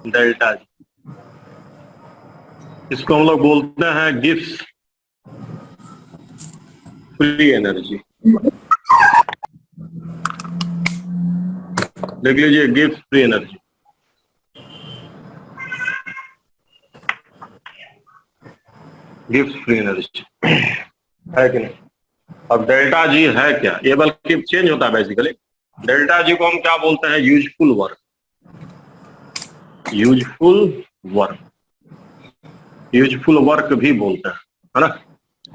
Delta G, इसको हम लोग बोलते हैं गिब्स फ्री एनर्जी। देख लीजिए, Gibbs free energy. Gibbs free energy है कि नहीं? अब डेल्टा जी है क्या? ये बल्कि चेंज होता है बेसिकली। डेल्टा जी को हम क्या बोलते हैं? Useful work. Useful work, useful work भी बोलते हैं, है ना।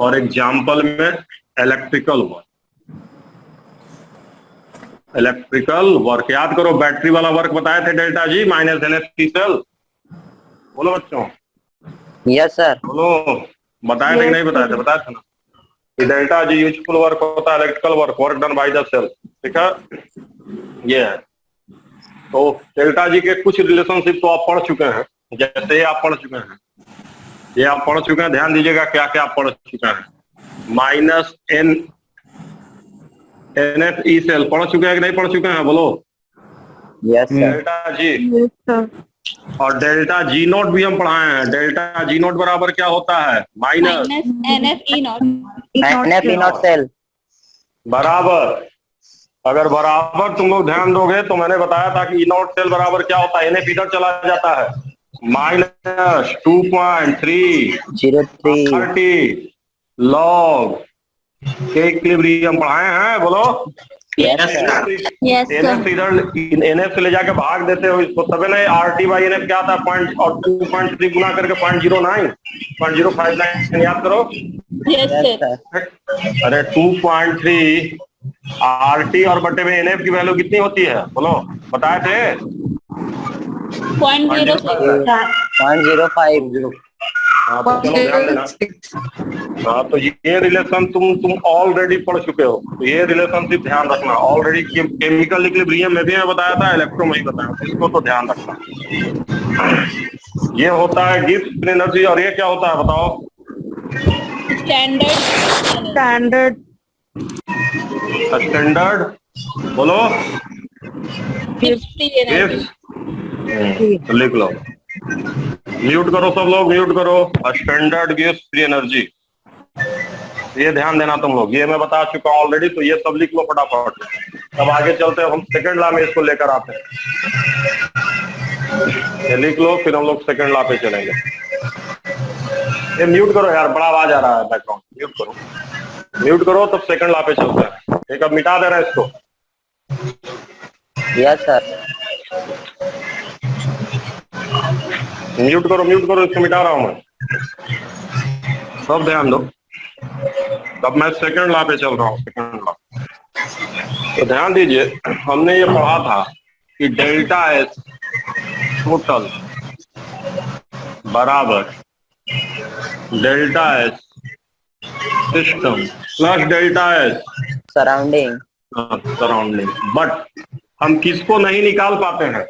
और एग्जाम्पल में इलेक्ट्रिकल वर्क। इलेक्ट्रिकल वर्क याद करो, बैटरी वाला वर्क बताए थे delta G minus NF3 cell. बोलो बच्चों। Yes sir. बोलो, बताए थे कि नहीं बताए थे? बताए थे ना कि डेल्टा जी यूजफुल वर्क होता है, electrical work, work done by the cell. ठीक है, ये है। तो डेल्टा जी के कुछ रिलेशनशिप तो आप पढ़ चुके हैं, जैसे आप पढ़ चुके हैं, ये आप पढ़ चुके हैं। ध्यान दीजिएगा क्या क्या आप पढ़ चुके हैं। माइनस NFE सेल पढ़ चुके हैं कि नहीं पढ़ चुके हैं? बोलो। Yes sir. डेल्टा जी और डेल्टा जी नॉट भी हम पढ़ाए हैं। डेल्टा जी नॉट बराबर क्या होता है? Minus NFE naught. NFE naught cell बराबर। अगर बराबर तुम लोग ध्यान दोगे तो मैंने बताया था कि ई नॉट सेल बराबर क्या होता है? NF इधर चला जाता है, माइनस 2.3 30 लॉग के इक्विलिब्रियम पढ़ाए हैं। बोलो। NF इधर NF से ले जाके भाग देते हो इसको, तबे ना RT/NF क्या आता है? पॉइंट और 2.3 गुना करके 0.09 0.059 याद करो। अरे 2.3 RT और बटे में NF की वैल्यू कितनी होती है? बोलो, बताए थे? 0.05। हाँ तो चलो ध्यान देना। हाँ तो ये रिलेशन तुम ऑलरेडी पढ़ चुके हो, तो ये रिलेशनशिप ध्यान रखना। ऑलरेडी केमिकल इक्विलिब्रियम में भी मैं बताया था, इलेक्ट्रो में ही बताया था, इसको तो ध्यान रखना। ये होता है गिब्स फ्री एनर्जी। और ये क्या होता है बताओ? स्टैंडर्ड बोलो। Gibbs free energy. तो लिख लो, म्यूट करो सब लोग, म्यूट करो। स्टैंडर्ड गिब्स फ्री एनर्जी, ये ध्यान देना तुम लोग। ये मैं बता चुका हूं ऑलरेडी, तो ये सब लिख लो फटाफट। अब आगे चलते हैं, हम सेकंड लॉ में इसको लेकर आते हैं। ये लिख लो, फिर हम लोग सेकंड लॉ पे चलेंगे। ये म्यूट करो यार, बड़ा आवाज आ रहा है बैकग्राउंड। म्यूट करो, म्यूट करो, तब सेकंड लॉ पे चलते हैं। एक अब मिटा दे रहे हैं इसको। Yes sir. म्यूट करो, इसको मिटा रहा हूं मैं। सब ध्यान दो। तब मैं सेकंड लॉ पे चल रहा हूँ। सेकंड लॉ तो ध्यान दीजिए, हमने ये पढ़ा था कि डेल्टा एस टोटल बराबर delta S system plus delta S surrounding. But हम किसको नहीं निकाल पाते हैं?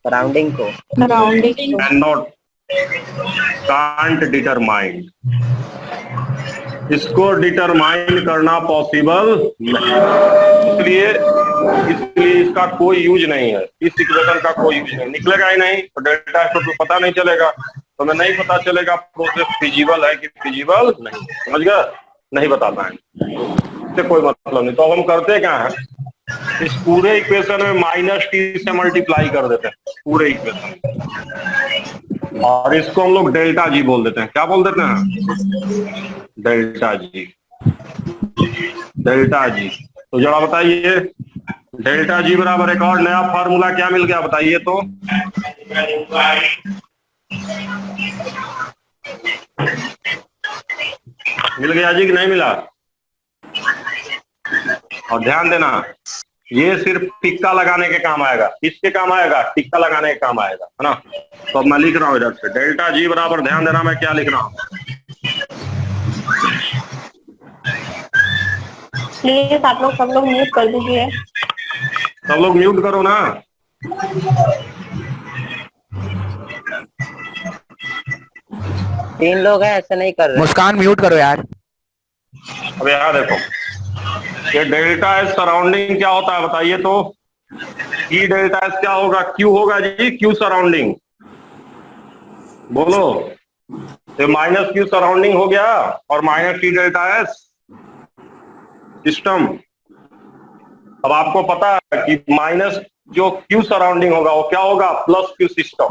सराउंडिंग को। Can not, can't determine. इसको डिटरमाइन करना पॉसिबल नहीं, इसलिए इसका कोई यूज नहीं है। इस इक्वेशन का कोई यूज नहीं, निकलेगा ही नहीं। तो डेल्टा एस तो पता नहीं चलेगा, तो मैं नहीं पता चलेगा प्रोसेस फिजिबल है कि फिजिबल नहीं। समझ गया? नहीं बता पाएंगे, इससे कोई मतलब नहीं। तो हम करते क्या है, इस पूरे इक्वेशन में -t से मल्टीप्लाई कर देते हैं पूरे इक्वेशन, और इसको हम लोग डेल्टा जी बोल देते हैं। क्या बोल देते हैं? Delta G. Delta G. तो जरा बताइए, डेल्टा जी बराबर एक और नया फार्मूला क्या मिल गया? बताइए तो। मिल गया जी कि नहीं मिला? और ध्यान देना, ये सिर्फ टिक्का लगाने के काम आएगा। किसके काम आएगा? टिक्का लगाने के काम आएगा, है ना। तो अब मैं लिख रहा हूं इधर से, डेल्टा जी बराबर, ध्यान देना मैं क्या लिख रहा हूं। प्लीज आप लोग सब लोग म्यूट कर दीजिए। सब लोग म्यूट करो ना। तीन लोग हैं, ऐसे नहीं कर रहे। मुस्कान म्यूट करो यार। अब यहाँ देखो, ये डेल्टा एस सराउंडिंग क्या होता है बताइए तो। ई डेल्टा एस क्या होगा? क्यू होगा जी, क्यू सराउंडिंग। बोलो, ये माइनस क्यू सराउंडिंग हो गया और minus T delta S system. अब आपको पता है कि माइनस जो क्यू सराउंडिंग होगा वो क्या होगा, प्लस क्यू सिस्टम।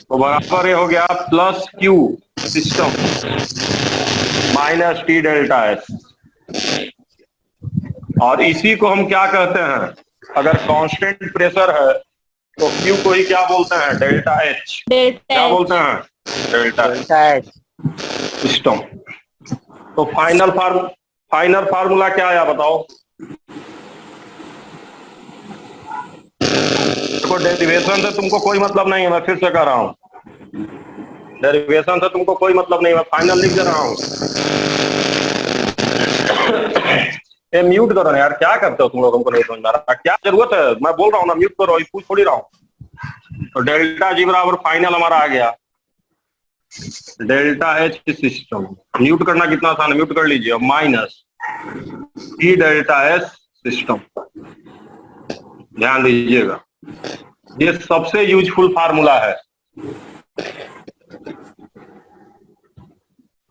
तो बराबर ये हो गया plus Q system minus T delta S. और इसी को हम क्या कहते हैं, अगर कांस्टेंट प्रेशर है तो क्यू को ही क्या बोलते हैं, डेल्टा एच। क्या बोलते हैं, डेल्टा डेल्टा सिस्टम। तो फाइनल फार्मूला क्या आया बताओ। देखो डेरिवेशन से तुमको कोई मतलब नहीं है, मैं फिर से कह रहा हूँ, डेरिवेशन से तुमको कोई मतलब नहीं है, मैं फाइनल लिख दे रहा हूँ। ये म्यूट करो ना यार, क्या करते हो तुम लोग, हमको नहीं समझ आ रहा, क्या जरूरत है, मैं बोल रहा हूँ ना म्यूट करो, पूछ थोड़ी रहा हूँ। तो डेल्टा जी बराबर फाइनल हमारा आ गया डेल्टा एच सिस्टम। म्यूट करना कितना आसान है, म्यूट कर लीजिए, minus T delta S system. ध्यान दीजिएगा, ये सबसे यूजफुल फार्मूला है।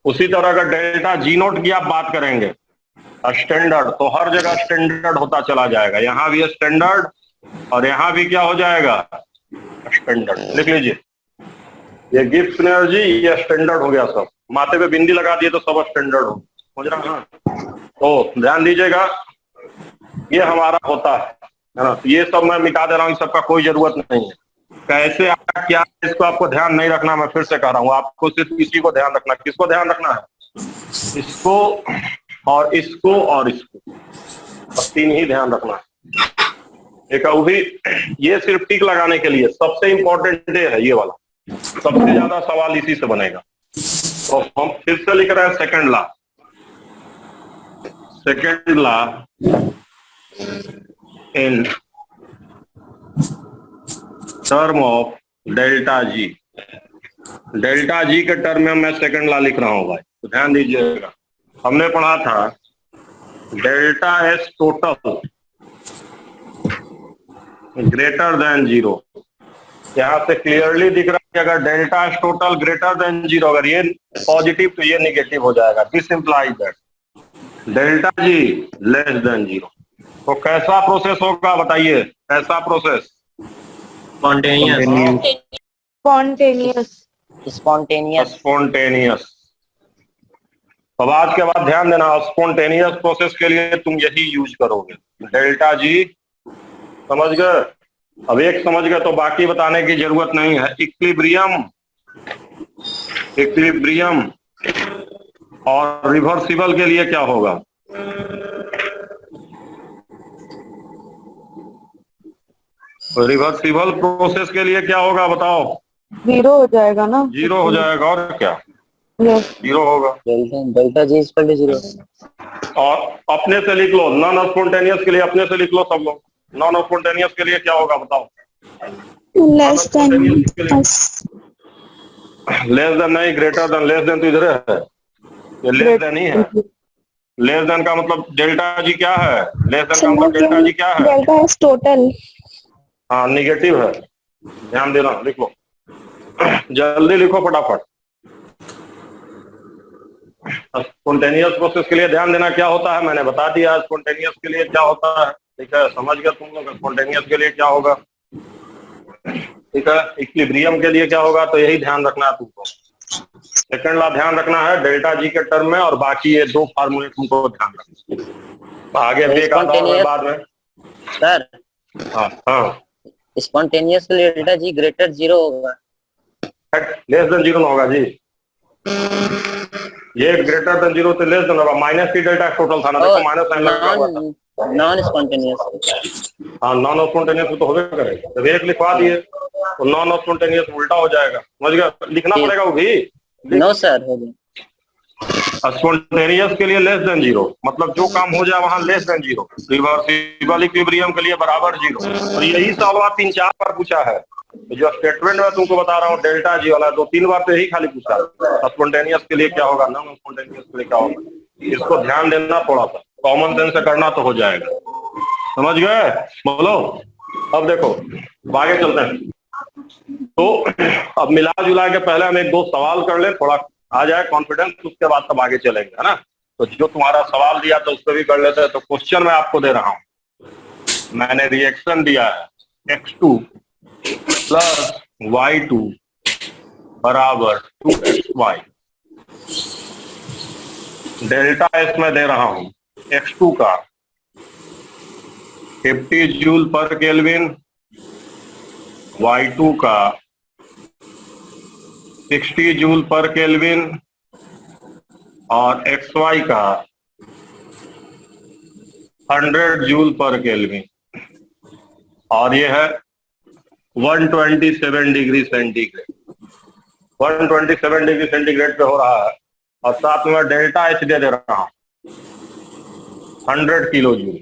उसी तरह का डेल्टा जी नोट की आप बात करेंगे, स्टैंडर्ड, तो हर जगह स्टैंडर्ड होता चला जाएगा, यहां भी स्टैंडर्ड और यहां भी क्या हो जाएगा, स्टैंडर्ड। लिख लीजिए, ये गिब्स एनर्जी, ये स्टैंडर्ड हो गया सब। माथे पे बिंदी लगा दिए तो सब स्टैंडर्ड हो, समझ रहा है। तो ध्यान दीजिएगा, ये हमारा होता है ना। ये सब मैं मिटा दे रहा हूँ, सबका कोई जरूरत नहीं है। कैसे आया क्या, इसको आपको ध्यान नहीं रखना, मैं फिर से कह रहा हूँ, आपको सिर्फ इसी को ध्यान रखना। किसको ध्यान रखना है, इसको और इसको और इसको, बस तीन ही ध्यान रखना है। एक वो भी, ये सिर्फ टिक लगाने के लिए सबसे इंपॉर्टेंट है ये वाला, सबसे ज्यादा सवाल इसी से बनेगा। तो हम फिर से लिख रहे हैं second law. Second law in term of delta G. Delta G के टर्म में मैं सेकंड लॉ लिख रहा हूं भाई, तो ध्यान दीजिएगा। हमने पढ़ा था delta S total greater than zero. यहां से क्लियरली दिख रहा है कि अगर delta S total greater than zero, अगर ये पॉजिटिव तो ये निगेटिव हो जाएगा। This implies that delta G less than zero. तो कैसा प्रोसेस होगा बताइए, कैसा प्रोसेस, स्पॉन्टेनियस। अब आज के बाद ध्यान देना, स्पॉन्टेनियस प्रोसेस के लिए तुम यही यूज करोगे, डेल्टा जी। समझ गए, अब एक समझ गए तो बाकी बताने की जरूरत नहीं है। इक्विलिब्रियम और रिवर्सिबल के लिए क्या होगा, रिवर्सिबल प्रोसेस के लिए क्या होगा बताओ, जीरो हो जाएगा ना, जीरो हो जाएगा, और क्या जीरो होगा। Delta G is equal to zero. और अपने से लिख लो, नॉन स्पॉन्टेनियस के लिए अपने से लिख लो सब लोग। नॉन स्पॉन्टेनियस के लिए क्या होगा बताओ, लेस देन, लेस देन नहीं, ग्रेटर देन। लेस देन तो इधर है, ये लेस देन ही है। लेस देन का मतलब डेल्टा जी क्या है, लेस देन का मतलब डेल्टा जी क्या है, डेल्टा एस टोटल। हाँ निगेटिव है, ध्यान देना, लिख लो जल्दी लिखो फटाफट। स्पॉन्टेनियस प्रोसेस के लिए ध्यान देना क्या होता है, मैंने बता दिया स्पॉन्टेनियस के लिए क्या होता है। ठीक है, समझ गए तुम लोग स्पॉन्टेनियस के लिए क्या होगा। ठीक है, इक्विलिब्रियम के लिए क्या होगा, तो यही ध्यान रखना है तुमको। सेकंड लॉ ध्यान रखना है डेल्टा जी के टर्म में, और बाकी ये दो फार्मूले तुमको ध्यान रखना। आगे भी एक आधा और बाद में सर। हाँ हाँ, स्पॉन्टेनियस के लिए डेल्टा जी ग्रेटर जीरो होगा, लेस देन जीरो होगा जी। ये ग्रेटर देन जीरो तो लेस देन होगा। माइनस टी डेल्टा टोटल था ना, देखो माइनस साइन लगा हुआ था। नॉन स्पॉन्टेनियस, हाँ नॉन स्पॉन्टेनियस तो होगा करेगा। जब एक लिखवा दिए तो नॉन स्पॉन्टेनियस उल्टा हो जाएगा, समझ गया, लिखना पड़ेगा वो भी। नो सर, हो गया। स्पॉन्टेनियस के लिए लेस देन जीरो, मतलब जो काम हो जाए वहां less than zero. Reversible equilibrium के लिए बराबर जीरो। और यही सवाल 3-4 बार पूछा है, जो स्टेटमेंट में तुमको बता रहा हूँ डेल्टा जी वाला 2-3 बार तो यही खाली पूछा है। स्पॉन्टेनियस के लिए क्या होगा, नॉन स्पॉन्टेनियस के लिए क्या होगा, इसको ध्यान देना, थोड़ा सा कॉमन सेंस से करना तो हो जाएगा। समझ गए, बोलो। अब देखो आगे चलते हैं। तो अब मिला जुला के पहले हम एक दो सवाल कर ले, थोड़ा आ जाए कॉन्फिडेंस, उसके बाद तब आगे चलेंगे, है ना। तो जो तुम्हारा सवाल दिया तो उस पर भी कर लेते हैं। तो क्वेश्चन मैं आपको दे रहा हूं, मैंने रिएक्शन दिया है x2 प्लस y2 बराबर 2xy। डेल्टा एस में दे रहा हूं x2 का 50 जूल पर केल्विन, y2 का 60 जूल पर केल्विन और xy का 100 जूल पर केल्विन, और ये है 127 डिग्री सेंटीग्रेड। 127 डिग्री सेंटीग्रेड पे हो रहा है, और साथ में डेल्टा एच दे रहा हूं 100 kilo joule.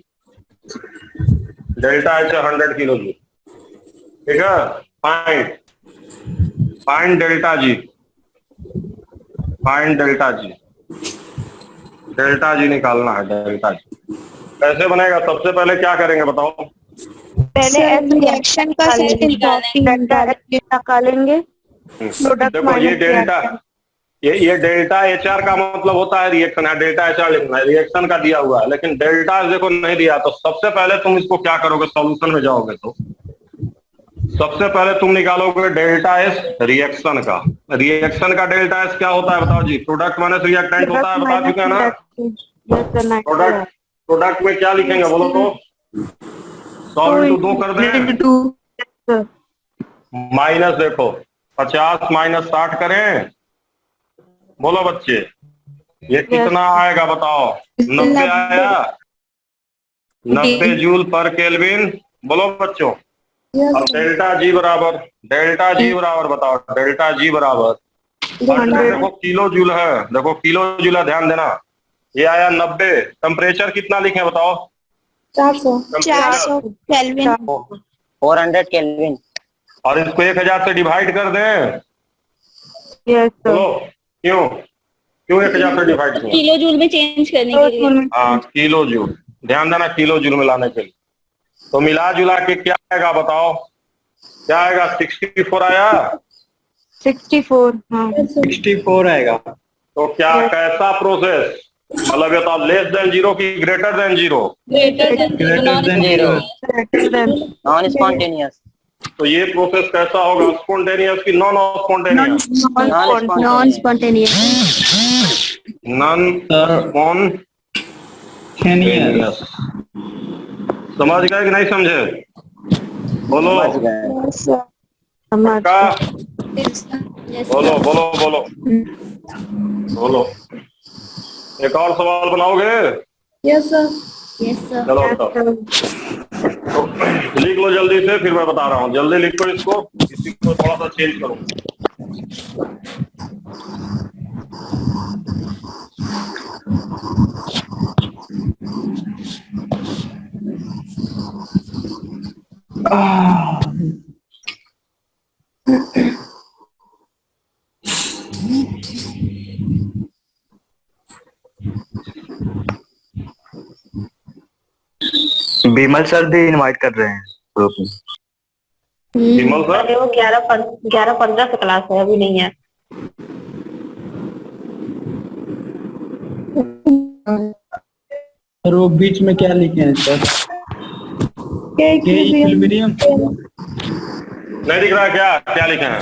Delta H 100 kilo joule, ठीक है। Find delta G, find delta G. Delta G निकालना है, डेल्टा जी कैसे बनेगा? सबसे पहले क्या करेंगे बताओ? पहले रिएक्शन का सेट निकालेंगे। देखो ये डेल्टा, ये डेल्टा एच आर का मतलब होता है रिएक्शन है, डेल्टा एच आर लिखना है, रिएक्शन का दिया हुआ है, लेकिन डेल्टा देखो नहीं दिया। तो सबसे पहले तुम इसको क्या करोगे, सॉल्यूशन में जाओगे तो सबसे पहले तुम निकालोगे डेल्टा एस रिएक्शन का। रिएक्शन का डेल्टा एस क्या होता है बताओ जी? प्रोडक्ट माइनस रिएक्टेंट होता है, बता चुके हैं ना। प्रोडक्ट में क्या लिखेंगे बोलो तो? 100 इंटू 2 कर दें, माइनस देखो 50 माइनस 60 करें, बोलो बच्चे ये कितना आएगा बताओ? 90 आया, 90 जूल पर केल्विन, बोलो बच्चों। और डेल्टा जी बराबर बताओ, डेल्टा जी बराबर देखो किलो जूल है, देखो किलो जूल है, ध्यान देना। ये आया 90, टेम्परेचर कितना लिखे बताओ? 400 केल्विन, 400 केल्विन। और इसको 1000 से डिवाइड कर दें। Yes sir. बोलो क्यों 1000 से डिवाइड किया? किलो जूल में चेंज करने के लिए। हाँ किलो जूल, ध्यान देना, किलो जूल में लाने के लिए। तो मिला जुला के क्या आएगा बताओ? क्या आएगा? 64 आया, 64, हाँ 64 आएगा। तो क्या कैसा प्रोसेस, मतलब ये तो लेस देन जीरो की greater than zero? Greater than zero, greater non spontaneous. तो ये प्रोसेस कैसा होगा, स्पॉन्टेनियस की non spontaneous? Non spontaneous. Non spontaneous. समझ गए कि नहीं समझे? बोलो का, बोलो बोलो बोलो बोलो। एक और सवाल बनाओगे? Yes sir, yes sir. चलो तो लिख लो जल्दी से, फिर मैं बता रहा हूँ। जल्दी लिखो इसको, इसी को थोड़ा सा चेंज करो। विमल सर भी इनवाइट कर रहे हैं ग्रुप में। विमल सर वो 11-15 से क्लास है, अभी नहीं है। सर वो बीच में क्या लिखे हैं सर? इक्विलिब्रियम नहीं दिख रहा क्या? क्या लिखे हैं?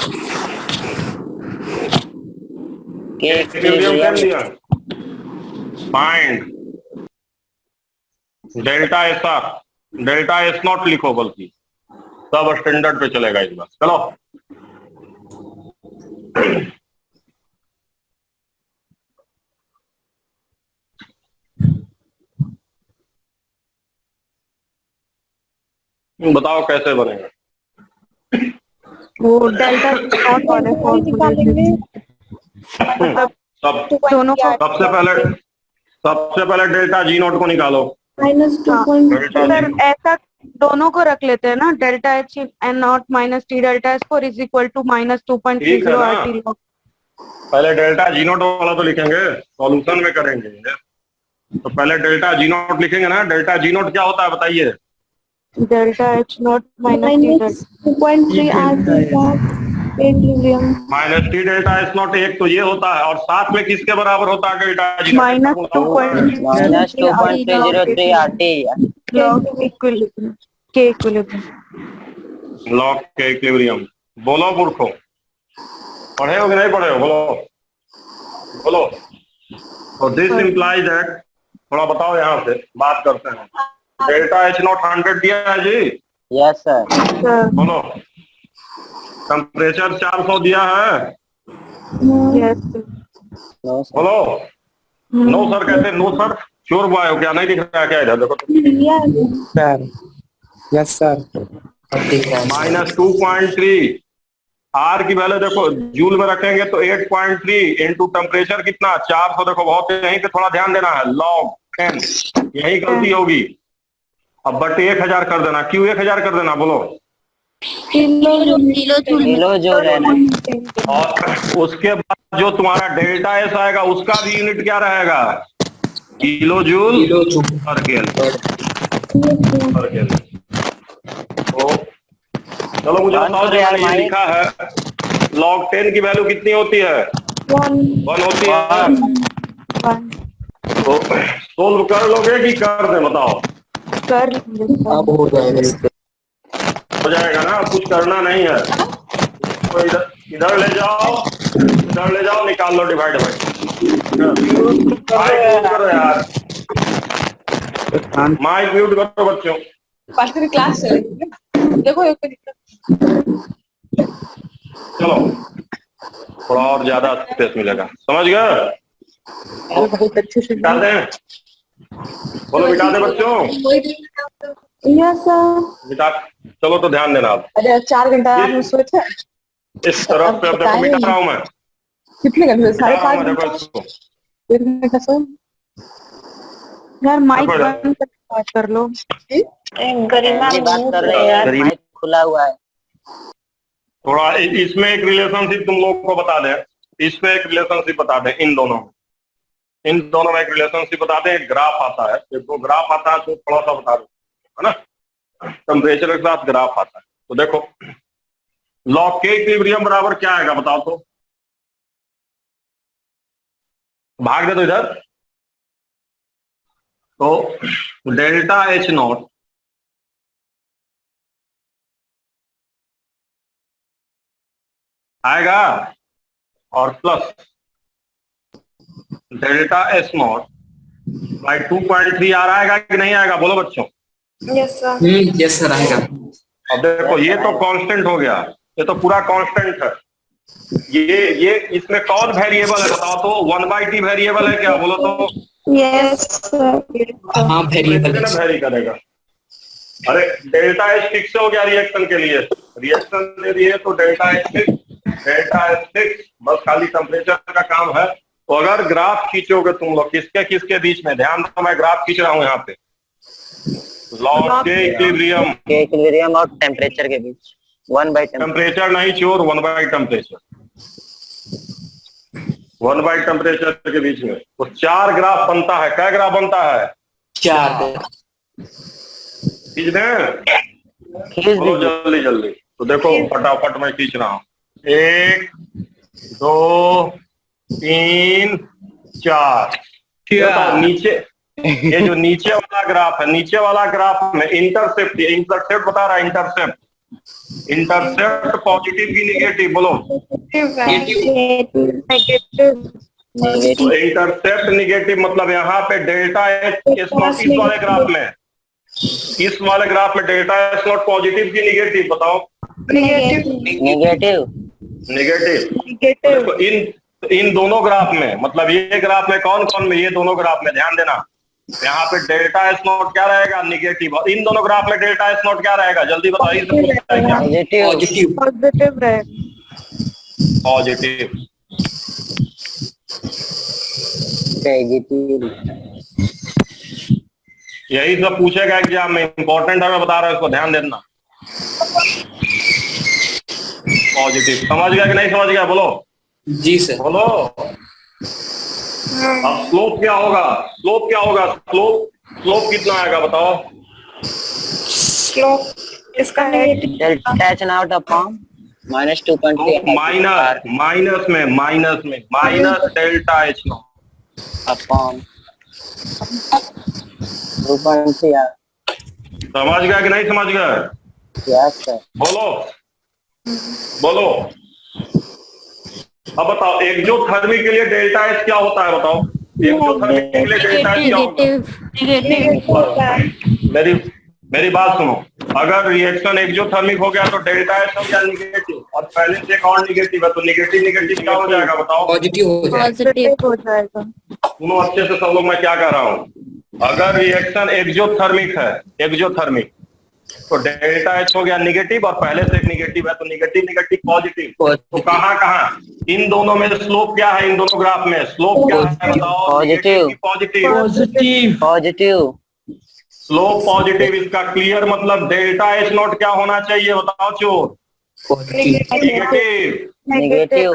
Find delta S R, delta S not लिखो, बल्कि सब स्टैंडर्ड पे चलेगा इस बार। चलो बताओ कैसे बनेगा? वो डेल्टा नॉट वाले निकालेंगे सब दोनों को। सबसे पहले डेल्टा जी नोट को निकालो। सर ऐसा दोनों को रख लेते हैं ना, delta H N naught minus T delta S four is equal to -2.30 ठीक है ना? R T log. पहले डेल्टा जी नोट वाला तो लिखेंगे, सॉल्यूशन में करेंगे। तो पहले डेल्टा जी नोट लिखेंगे ना। डेल्टा जी नोट क्या होता है बताइए? Delta H not minus T 2.3 are T log equilibrium minus T delta S not एक तो ये होता है, और साथ में किसके बराबर होता है delta G? Minus 2.303 RT। log equilibrium के इक्विलिब्रियम लॉग के इक्विलिब्रियम। बोलो मूर्खों, पढ़े हो कि नहीं पढ़े हो? बोलो बोलो। तो दिस इम्प्लाइज दैट, थोड़ा बताओ यहाँ से बात करते हैं। डेल्टा एच नॉट 100 दिया है जी, यस सर। बोलो। टेम्परेचर 400 दिया है, यस नो सर। बोलो। नो सर कहते, नो सर श्योर बॉय हो क्या? नहीं दिख रहा क्या इधर? देखो sir yes sir. Minus 2.3 R की वैल्यू देखो जूल में रखेंगे तो 8.3 इंटू टेम्परेचर कितना 400। देखो बहुत यहीं पे थोड़ा ध्यान देना है, लॉग 10 यही गलती होगी। अब बट 1000 कर देना, क्यों 1000 कर देना? बोलो। किलो जूल है ना। और उसके बाद जो तुम्हारा डेल्टा एस आएगा उसका भी यूनिट क्या रहेगा? किलो जूल पर केल्विन। तो चलो मुझे बताओ, जो मैंने ये लिखा है log 10 की वैल्यू कितनी होती है? 1 होती है। तो सोल्व कर लोगे कि कर दे? बताओ। कर अब हो जाएगा। हो जाएगा ना, कुछ करना नहीं है। तो इधर ले जाओ, निकाल लो डिवाइड बाई। माइक म्यूट करो यार, माइक म्यूट करो बच्चों। क्लास देखो चलो थोड़ा और ज्यादा स्पेस मिलेगा, समझ गए? बहुत अच्छे से मिटा दें? बोलो मिटा दे बच्चों। यस सर मिटा, चलो तो ध्यान देना आप। अरे 4 घंटा ये- सोए थे। इस तरफ पे अब देखो मिटा रहा हूं मैं, कितने घंटे? मिटा रहा हूं मैं, 5:30 देखो इसको। 1 घंटा सो। यार माइक देखो इधर। बंद करके बात कर लो। गरिमा फैमिली बात कर रहे हैं यार, माइक खुला हुआ है। थोड़ा इसमें एक रिलेशनशिप तुम लोग को बता दें, इसमें एक रिलेशनशिप बता दें, इन दोनों में एक रिलेशनशिप बता दें। एक ग्राफ आता है, एक दो ग्राफ आता है तो थोड़ा सा बता दो, है ना? टेम्परेचर के साथ ग्राफ आता है। तो देखो लॉग के इक्विलिब्रियम बराबर क्या आएगा बताओ तो? भाग दे तो इधर। तो डेल्टा एच नॉट आएगा और plus delta S not by 2.3 आ आएगा कि नहीं आएगा? बोलो बच्चों। यस सर आएगा। अब देखो ये तो कांस्टेंट हो गया, ये तो पूरा कांस्टेंट है। ये इसमें कौन वेरिएबल है बताओ तो? 1/t वेरिएबल है क्या? बोलो तो। Yes sir. हाँ वेरिएबल ना वेरी करेगा। अरे डेल्टा एच फिक्स हो गया रिएक्शन के लिए, रिएक्शन दे दिए तो डेल्टा एच फिक्स, बस खाली टेम्परेचर का काम है। तो अगर ग्राफ खींचोगे तुम लोग किसके किसके बीच में, ध्यान दो मैं ग्राफ खींच रहा हूं यहाँ पे, लॉग के इक्विलिब्रियम के इक्विलिब्रियम और टेम्परेचर के बीच 1/10। टेम्परेचर नहीं चोर, 1/टेम्परेचर, 1/टेम्परेचर के बीच में। तो 4 ग्राफ बनता है। क्या ग्राफ बनता है? 4। खींच दें? बोलो जल्दी जल्दी। तो देखो फटाफट मैं खींच रहा हूँ। 1 2 3 4। नीचे ये जो नीचे वाला ग्राफ है, नीचे वाला ग्राफ में इंटरसेप्ट बता रहा है। इंटरसेप्ट पॉजिटिव की निगेटिव? बोलो। तो इंटरसेप्ट निगेटिव मतलब यहाँ पे डेल्टा एच नॉट इस वाले ग्राफ में, इस वाले ग्राफ में डेल्टा एच नॉट पॉजिटिव की निगेटिव? बताओ। नेगेटिव। तो इन दोनों ग्राफ में, मतलब ये ग्राफ में कौन कौन में? ये दोनों ग्राफ में ध्यान देना, यहाँ पे डेल्टा एस नॉट क्या रहेगा? निगेटिव। और इन दोनों ग्राफ में डेल्टा एस नॉट क्या रहेगा? जल्दी बताइए। नेगेटिव। पॉजिटिव रहेगा। पॉजिटिव। यही सब पूछेगा एग्जाम में, इंपॉर्टेंट है, मैं बता रहा हूँ, इसको ध्यान देना। पॉजिटिव। समझ गया कि नहीं समझ गया? बोलो। जी सर। बोलो। अब स्लोप क्या होगा? स्लोप कितना आएगा बताओ? स्लोप इसका delta H naught upon -2.3 minus में minus delta H naught upon 2.3 R। समझ गया कि नहीं समझ गया? Yes sir. बोलो अब बताओ एक्सोथर्मी के लिए डेल्टा एच क्या होता है? बताओ एक्सोथर्मी के लिए डेल्टा एच क्या होता है? मेरी बात सुनो, अगर रिएक्शन एक्सोथर्मिक हो गया तो डेल्टा एच हो गया निगेटिव, और पहले से एक और निगेटिव है तो निगेटिव क्या हो जाएगा? बताओ। पॉजिटिव हो जाएगा। पॉजिटिव हो जाएगा। सुनो अच्छे से सब लोग, मैं क्या कह रहा हूँ। अगर रिएक्शन एक्सोथर्मिक है, एक्सोथर्मिक, तो डेल्टा एच हो गया निगेटिव, और पहले से एक निगेटिव है तो निगेटिव पॉजिटिव। तो कहाँ इन दोनों में स्लोप क्या है? इन दोनों ग्राफ में स्लोप क्या है? बताओ। पॉजिटिव। स्लोप पॉजिटिव, इसका क्लियर मतलब डेल्टा एच नॉट क्या होना चाहिए? बताओ चोर। नेगेटिव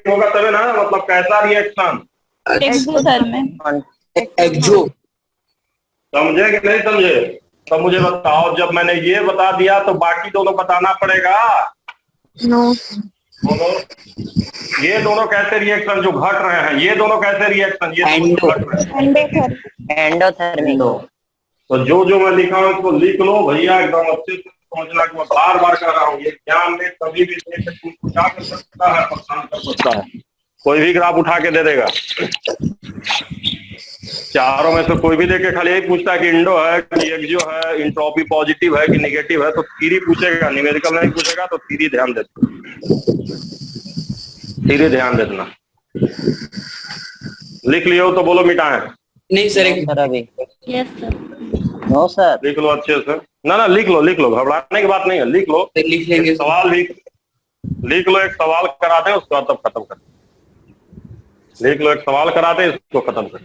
होगा तभी ना, मतलब कैसा रिएक्शन? एक्सो। समझे कि नहीं समझे? तो मुझे बताओ, जब मैंने ये बता दिया तो बाकी दोनों बताना पड़ेगा। नो। बोलो, ये दोनों कैसे रिएक्शन जो घट रहे हैं, ये दोनों कैसे रिएक्शन ये दोनों घट रहे हैं? एंडोथर्मिक। तो जो मैं लिखा हूँ उसको लिख लो भैया, एकदम अच्छे से समझना कि मैं बार बार कर रहा हूँ। ये ज्ञान में कभी भी क्या कर सकता है, परेशान कर सकता है। कोई भी ग्राफ उठा के दे देगा। चारों में से कोई भी देखे खाली यही पूछता है कि इंडो है कि एक्सो है, इंट्रोपी पॉजिटिव है कि नेगेटिव है, तो थ्योरी पूछेगा, न्यूमेरिकल नहीं पूछेगा। तो थ्योरी ध्यान देना। लिख लियो तो बोलो मिटाएं। नहीं सर, एक सर अभी। Yes sir. No sir. लिख लो अच्छे से। ना लिख लो, घबराने की बात नहीं है, लिख लो। लिख लेंगे। सवाल भी लिख लो, एक सवाल करा दें उसको तब खत्म कर। लिख लो, एक सवाल करा दें इसको खत्म कर।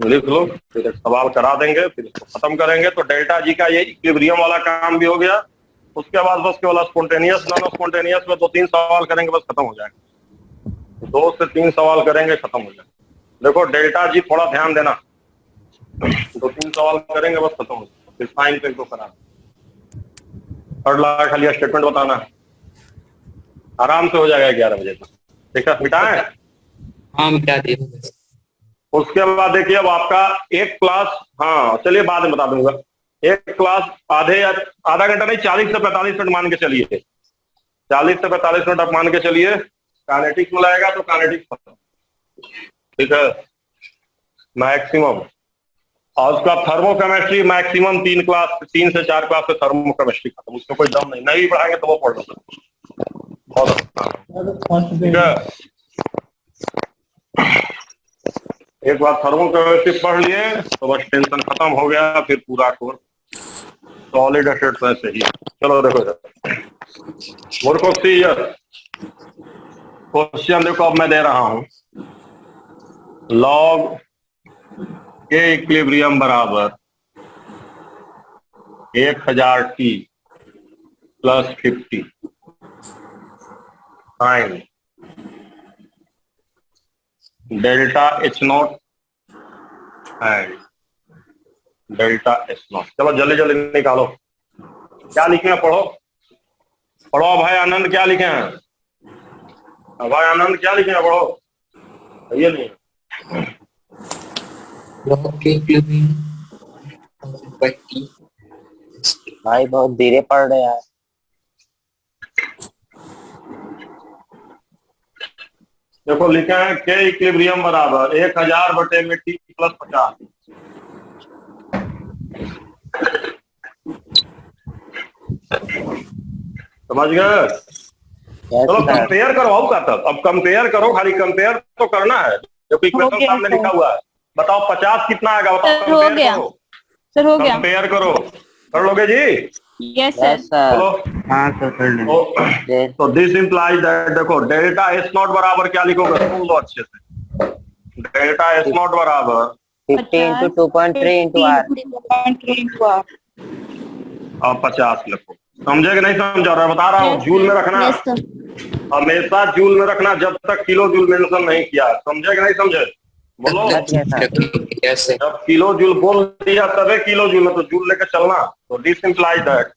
लिख लो, फिर एक सवाल करा देंगे, फिर इसको खत्म करेंगे। तो डेल्टा जी का ये इक्विलिब्रियम वाला काम भी हो गया। उसके बाद बस केवल स्पॉन्टेनियस नॉन स्पॉन्टेनियस में 2-3 सवाल करेंगे, बस खत्म हो जाएगा। 2 से 3 सवाल करेंगे, खत्म हो जाएगा। देखो डेल्टा जी थोड़ा ध्यान देना, 2-3 सवाल करेंगे बस खत्म हो जाएगा। फिर साइन पे तो करा अगला खाली स्टेटमेंट बताना है, आराम से हो जाएगा 11 बजे तक। ठीक है, मिटाएं। हाँ मिटा दिए। उसके बाद देखिए अब आपका एक क्लास, हाँ चलिए बाद में बता दूंगा। एक क्लास आधा घंटा नहीं, 40 से 45 मिनट मान के चलिए। 40 से 45 मिनट आप मान के चलिए। काइनेटिक्स में लाएगा तो काइनेटिक्स खत्म। ठीक है, मैक्सिमम। और उसका थर्मोकेमिस्ट्री मैक्सिमम 3 से 4 क्लास से थर्मोकेमिस्ट्री खत्म। उसमें कोई दम नहीं पढ़ाएंगे तो वो पढ़ लो। ठीक है, एक बार थर्मोकेमिस्ट्री पढ़ लिए तो बस टेंशन खत्म हो गया। फिर पूरा कोर्स सॉलिड स्टेट में से ही। चलो देखो मूर्खों क्वेश्चन देखो, अब मैं दे रहा हूं। लॉग के इक्विलिब्रियम बराबर 1000 t + 50 sine delta H not and delta H not. चलो जल्दी निकालो, क्या लिखे हैं पढ़ो। भाई आनंद क्या लिखे हैं? भाई आनंद क्या लिखे हैं? पढ़ो। ये नहीं भाई बहुत धीरे पढ़ रहे हैं। देखो लिखे हैं के इक्विलिब्रियम बराबर 1000/t + 50। समझ गए? चलो कंपेयर करो। अब कंपेयर करो, खाली कंपेयर तो करना है। देखो इक्वेशन सामने लिखा हुआ है। बताओ 50 कितना आएगा? बताओ। हो गया सर, हो गया। कंपेयर करो, कर लोगे जी? Yes sir. चलो हाँ सर। तो दिस इंप्लाइज दैट, देखो डेल्टा एच नॉट बराबर क्या लिखोगे? सुन लो अच्छे से। डेल्टा एच नॉट बराबर 50 × 2.3 × R। अब 50 लिखो। समझे कि नहीं समझा रहा? बता रहा हूँ, जूल में रखना। हमेशा जूल में रखना जब तक किलो जूल मेंशन नहीं किया। समझे कि नहीं समझे? बोलो। जब किलो जूल बोल दिया तबे किलो जूल में तो जूल लेकर चलना। तो this implies that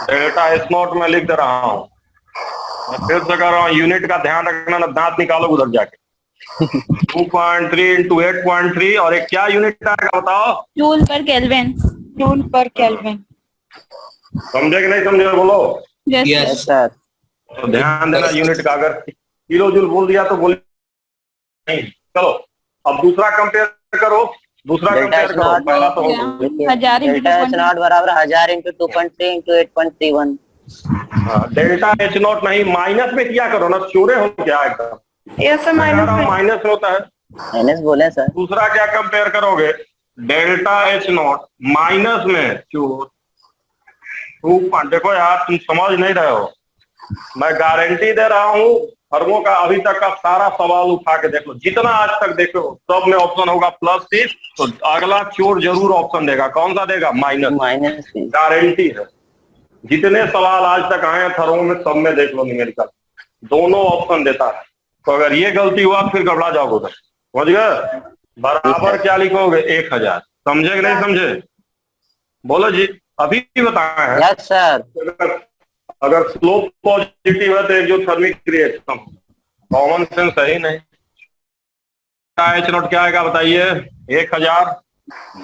delta H not में लिख दे रहा हूँ। मैं फिर से कर रहा हूँ, यूनिट का ध्यान रखना, ना दांत निकालो उधर जाके। 2.3 into 8.3 और एक क्या यूनिट आएगा बताओ? जूल पर केल्विन। जूल पर केल्विन। समझे कि नहीं समझे बोलो? Yes yes yes sir. तो ध्यान देना यूनिट का, अगर किलो जूल बोल दिया तो बोल नहीं। चलो अब दूसरा कंपेयर करो, दूसरा डेल्टा कंपेयर एच करो, नॉट पहला तो हो गया। देखिए, हजार into डेल्टा एच 2.3 नॉट बराबर 1000 into 2.3 into 8.31। Delta H not नहीं, माइनस में किया करो ना, चोरे हो क्या एकदम। यस सर, माइनस में होता है। माइनस बोले सर। दूसरा क्या कंपेयर करोगे? डेल्टा एच नॉट माइनस में चोर। देखो यार, तुम समझ नहीं रहे हो। मैं गारंटी दे रहा हूँ, फर्मों का अभी तक का सारा सवाल उठा के देख लो, जितना आज तक देखो सब में ऑप्शन होगा +6, तो अगला चोर जरूर ऑप्शन देगा। कौन सा देगा? माइनस। माइनस गारंटी है। जितने सवाल आज तक आए हैं फर्मों में, सब में देख लो न्यूमेरिकल दोनों ऑप्शन देता है। तो अगर ये गलती हुआ फिर गड़बड़ा जाओगे उधर। समझ गए? बराबर क्या लिखोगे? 1000। समझे कि नहीं समझे? बोलो जी, अभी भी बताए हैं। Yes sir. अगर स्लोप पॉजिटिव है तो एक्सोथर्मिक रिएक्शन, कॉमन सेंस है ही नहीं। एच नॉट क्या आएगा बताइए? 1000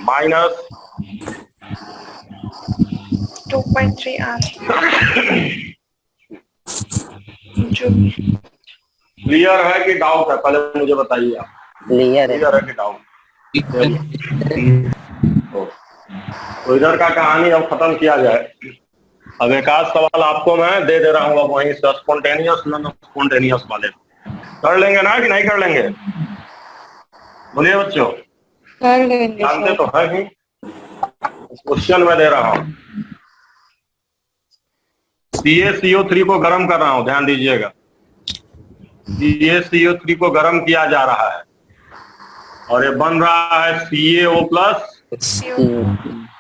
माइनस 2.3 R। क्लियर है कि डाउट है? पहले मुझे बताइए आप, क्लियर है। क्लियर है कि डाउट? तो इधर का कहानी अब खत्म किया जाए। अब एक आध सवाल आपको मैं दे दे रहा हूँ, अब वहीं से स्पॉन्टेनियस नॉन स्पॉन्टेनियस वाले कर लेंगे ना कि नहीं कर लेंगे? बोलिए बच्चों, कर लेंगे जानते सर। तो है ही। क्वेश्चन में दे रहा हूँ, CaCO3 को गर्म कर रहा हूँ, ध्यान दीजिएगा। CaCO3 को गर्म किया जा रहा है और ये बन रहा है CaO+,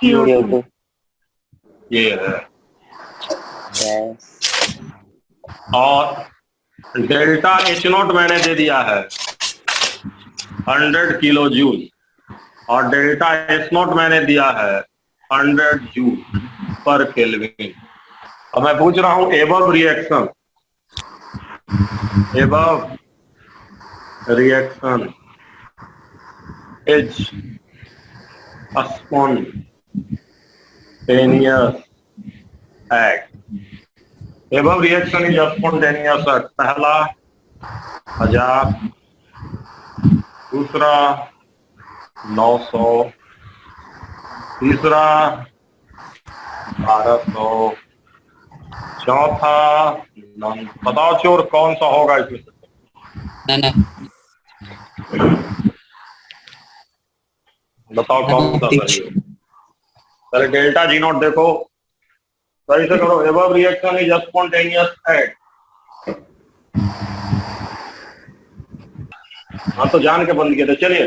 CO2। ये है। यस। और डेल्टा एच नॉट मैंने दे दिया है 100 किलो जूल, और डेल्टा एच नॉट मैंने दिया है 100 जूल पर केल्विन। अब मैं पूछ रहा हूं above reaction is spontaneous act. Above reaction is spontaneous act. पहला 1000, दूसरा 900, तीसरा 1200, चौथा बताओ चोर कौन सा होगा इसमें से? ना बताओ कौन सा सही है? पहले डेल्टा जी नॉट देखो, सही से करो। Above reaction is spontaneous act. हाँ तो जान के बंद किए थे। चलिए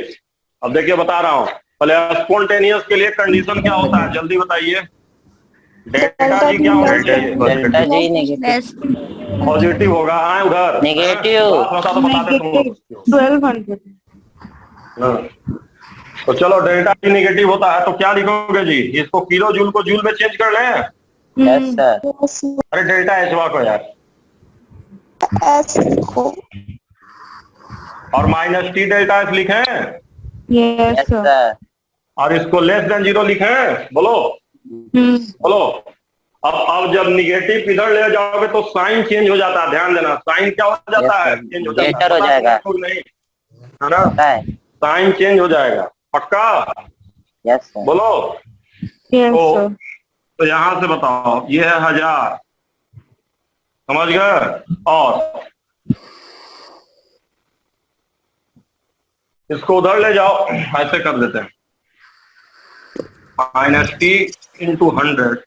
अब देखिए बता रहा हूँ। पहले स्पॉन्टेनियस के लिए कंडीशन क्या होता है जल्दी बताइए। डेल्टा जी क्या होना चाहिए? Delta G negative. पॉजिटिव होगा। आए उधर नेगेटिव। बता तो बताते तुम लोग। 1200। हाँ। तो चलो डेल्टा जी नेगेटिव होता है तो क्या लिखोगे जी? इसको किलो जूल को जूल में चेंज कर लें। Yes sir. अरे डेल्टा एचवा को यार, और माइनस टी डेल्टा एच लिखें, यस यस सर। सर। और इसको लेस देन 0 लिखें। बोलो बोलो। अब जब निगेटिव इधर ले जाओगे तो साइन चेंज हो जाता है। ध्यान देना, साइन क्या हो जाता है? चेंज हो जाता है। ग्रेटर हो जाएगा। नहीं है ना? पता है। साइन चेंज हो जाएगा। पक्का? Yes sir. बोलो। Yes sir. तो यहां से बताओ, ये है 1000, समझ गए? और इसको उधर ले जाओ, ऐसे कर देते हैं, -T × 100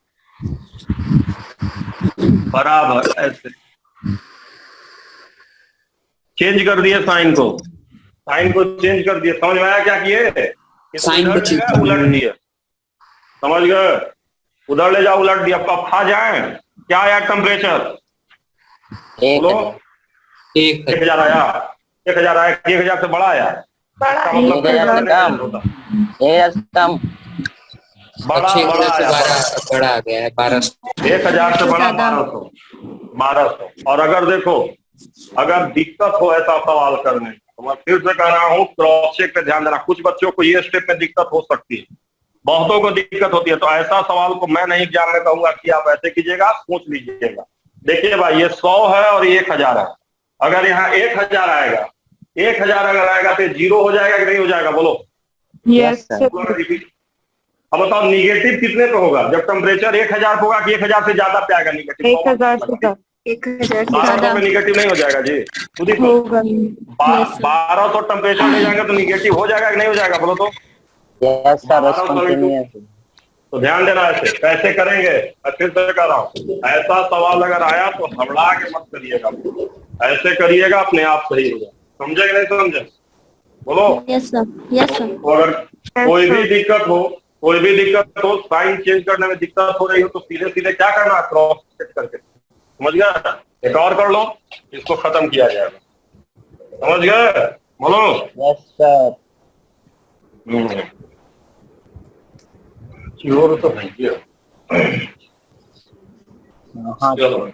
बराबर ऐसे चेंज कर दिए साइन को चेंज कर दिए। समझ में आया क्या किए? इसको साइन को इधर ले चेंज गए, उलट दिए। समझ गए? उधर ले जाओ, उलट दिया। अब खा जाए क्या आया टेम्परेचर? बोलो। 1000 आया। 1000 आया। 1000 से बड़ा आया। इसका मतलब 1000 से कम। 1000 से कम। बड़ा अच्छी बड़ा से आया, बड़ा आ गया है 1200। 1000 से बड़ा ज्यादा। 1200। और अगर देखो, अगर दिक्कत हो ऐसा सवाल करने, तो मैं फिर से कह रहा हूँ क्रॉस चेक पे ध्यान देना। कुछ बच्चों को ये स्टेप में दिक्कत हो सकती है, बहुतों को दिक्कत होती है, तो ऐसा सवाल को मैं नहीं जानने कहूंगा कि आप ऐसे कीजिएगा, सोच लीजिएगा। देखिए भाई, ये 100 है और ये 1000 है। अगर यहाँ 1000 आएगा, 1000 अगर आएगा तो 0 हो जाएगा कि नहीं हो जाएगा, बोलो। Yes sir. अब बताओ निगेटिव कितने पे होगा? जब टेम्परेचर 1000 पे होगा कि 1000 से ज्यादा पे आएगा निगेटिव? 1000 से ज्यादा। 1000 से 1200 ज्यादा पे निगेटिव नहीं हो जाएगा जी, खुद ही होगा। 1200 टेम्परेचर ले जाएंगे तो निगेटिव हो जाएगा कि नहीं हो जाएगा, बोलो तो। Yes sir, 1200 continuous. तो ध्यान देना, ऐसे कैसे करेंगे। मैं फिर से कह रहा हूँ, ऐसा सवाल अगर आया तो हबड़ा के मत करिएगा, ऐसे करिएगा, अपने आप सही होगा। समझे कि नहीं समझे, बोलो। Yes sir, yes sir. तो अगर कोई भी दिक्कत हो, साइन चेंज करने में दिक्कत हो रही हो, तो सीधे सीधे क्या करना है, क्रॉस चेक करके। समझ गए? एक और कर लो, इसको खत्म किया जाएगा। समझ गए, बोलो। Yes sir. और तो नहीं हाँ चलो।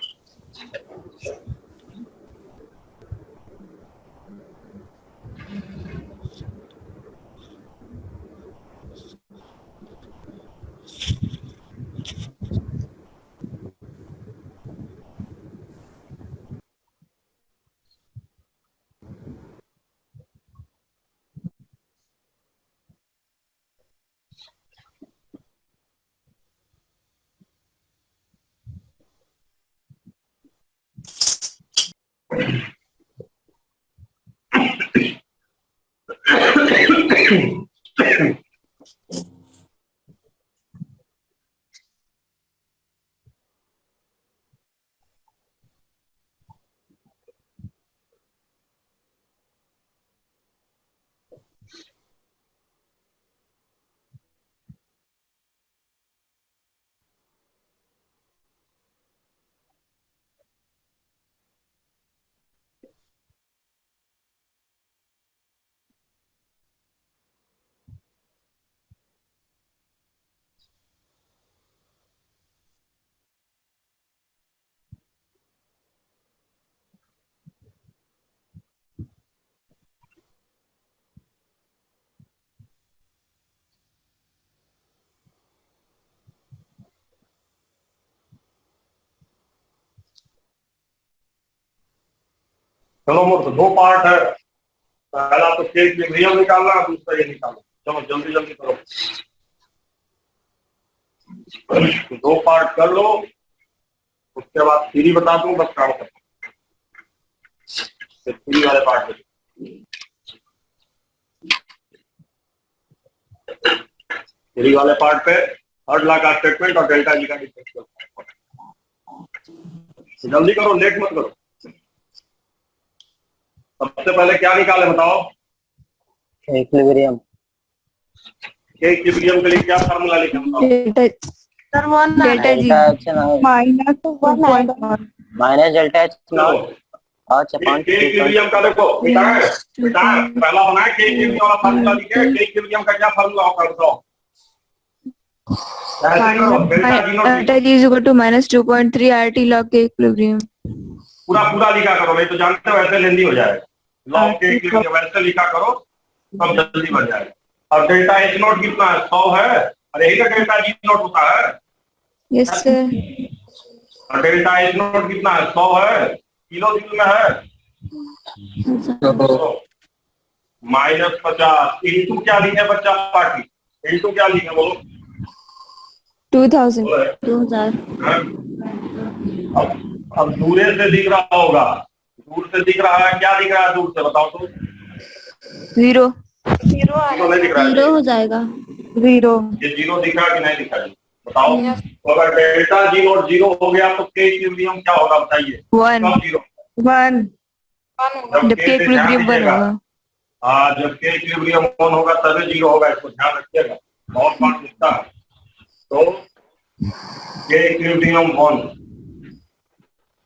चलो मोर, तो 2 पार्ट है। पहला तो के इक्विलिब्रियम निकालना, दूसरा ये निकालना। चलो जल्दी जल्दी करो, 2 पार्ट कर लो, उसके बाद थ्री बता दूं, बस काम कर। थ्री वाले पार्ट पे, थ्री वाले पार्ट पे थर्ड लॉ का स्टेटमेंट और डेल्टा जी का डिफरेंशियल। जल्दी करो, लेट मत करो। सबसे पहले क्या निकाले बताओ? Equilibrium. के इक्विलिब्रियम के लिए क्या फार्मूला लिखा बताओ? Sir 1 Delta H naught minus 1 आएगा। minus delta H चलो, naught H upon के इक्विलिब्रियम का देखो बेटा है, पहला बनाए के इक्विलिब्रियम वाला फार्मूला लिखे। के इक्विलिब्रियम का क्या फार्मूला होगा बताओ? ऐसे करो, delta G not delta G is equal to minus 2.3 RT log K equilibrium. पूरा लिखा करो, नहीं तो जानते हो ऐसे लेंदी हो जाएगा। लॉग के इक्विलिब्रियम वैसे लिखा करो, तब जल्दी बन जाएगा। और डेल्टा एच नॉट कितना है? 100 है। अरे यही का डेल्टा जी नॉट होता है। Yes sir. और डेल्टा एच नॉट कितना है? 100 है, किलो जूल में है। -50 इंटू क्या लिखे बच्चा पार्टी? इंटू क्या लिखे बोलो? 2000. अब दूरे से दिख रहा होगा, दूर से दिख रहा है, क्या दिख रहा है दूर से बताओ तो? 0. तो नहीं दिख रहा है। 0 हो जाएगा. 0 ये 0 दिख रहा है कि नहीं दिख रहा है बताओ? तो अगर डेल्टा जी नॉट 0 हो गया तो के इक्विलिब्रियम क्या होगा बताइए? 1. कब 0? 1 जब K equilibrium 1 होगा. हाँ, जब के इक्विलिब्रियम 1 होगा तभी 0 होगा, इसको ध्यान रखिएगा, बहुत बार पूछता है। तो के इक्विलिब्रियम 1,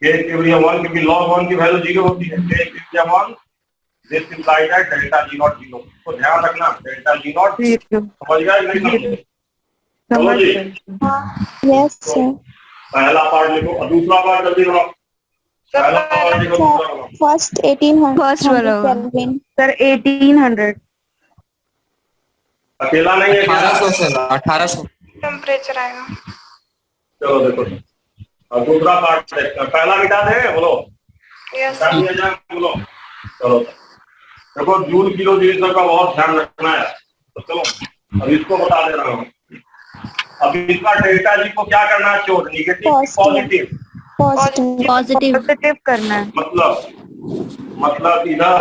के इक्विलिब्रियम 1, क्योंकि log 1 की वैल्यू 0 होती है। के इक्विलिब्रियम 1 दिस इंप्लाइड है डेल्टा जी नॉट 0। तो ध्यान रखना, डेल्टा जी नॉट 0 समझ गया कि नहीं? चलो जी, यस सर। पहला पार्ट लिखो और दूसरा पार्ट जल्दी बनाओ। पहला पार्ट लिखो, दूसरा बनाओ। फर्स्ट 1800 First वाला होगा। केल्विन। सर 1800 अकेला नहीं है क्या? 1800 सर, 1800। टेम्परेचर आएगा। चलो देखो, और दूसरा पार्ट देखते हैं। पहला मिटा दे, बोलो। यस मिटा दिया जाए, बोलो। चलो देखो, जूल किलो लीटर का बहुत ध्यान रखना है। तो चलो अब इसको बता दे रहा हूँ। अब इसका डेल्टा जी को क्या करना है? चोट निगेटिव पॉजिटिव। पॉजिटिव। पॉजिटिव करना है। मतलब इधर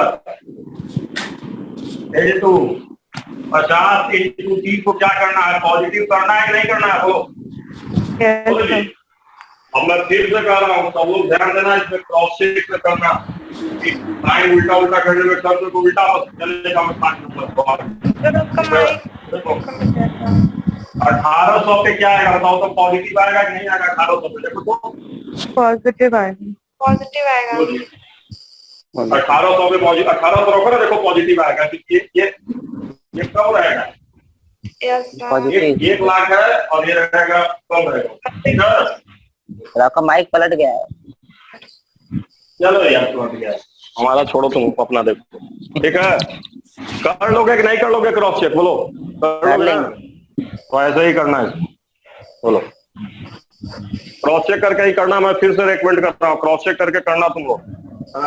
50 इंटू 30 को क्या करना है? पॉजिटिव करना है कि नहीं करना है? बोलो। बोलो जी। अब मैं फिर से कह रहा हूँ, सब लोग ध्यान देना, इसमें क्रॉस चेक से करना। साइन उल्टा उल्टा करने में शब्द को उल्टा बस चलेगा। मैं 1800 पे क्या आएगा बताओ तो? पॉजिटिव आएगा कि नहीं आएगा? 1800 पे देखो तो पॉजिटिव आएगा। पॉजिटिव आएगा। 1800 पे पॉजिटिव, 1800 रखो ना, देखो पॉजिटिव आएगा। ये कम रहेगा। पॉजिटिव। 1 लाख है और ये रहेगा कम रहेगा। आपका माइक पलट गया है। चलो यार, पलट गया हमारा, छोड़ो तुम अपना देखो। ठीक है, कर लोगे कि नहीं कर लोगे क्रॉस चेक? बोलो। कर लोगे ना? तो ऐसे ही करना है, बोलो। क्रॉस चेक करके ही करना। मैं फिर से रिकमेंड करता हूँ, क्रॉस चेक करके करना तुम लोग,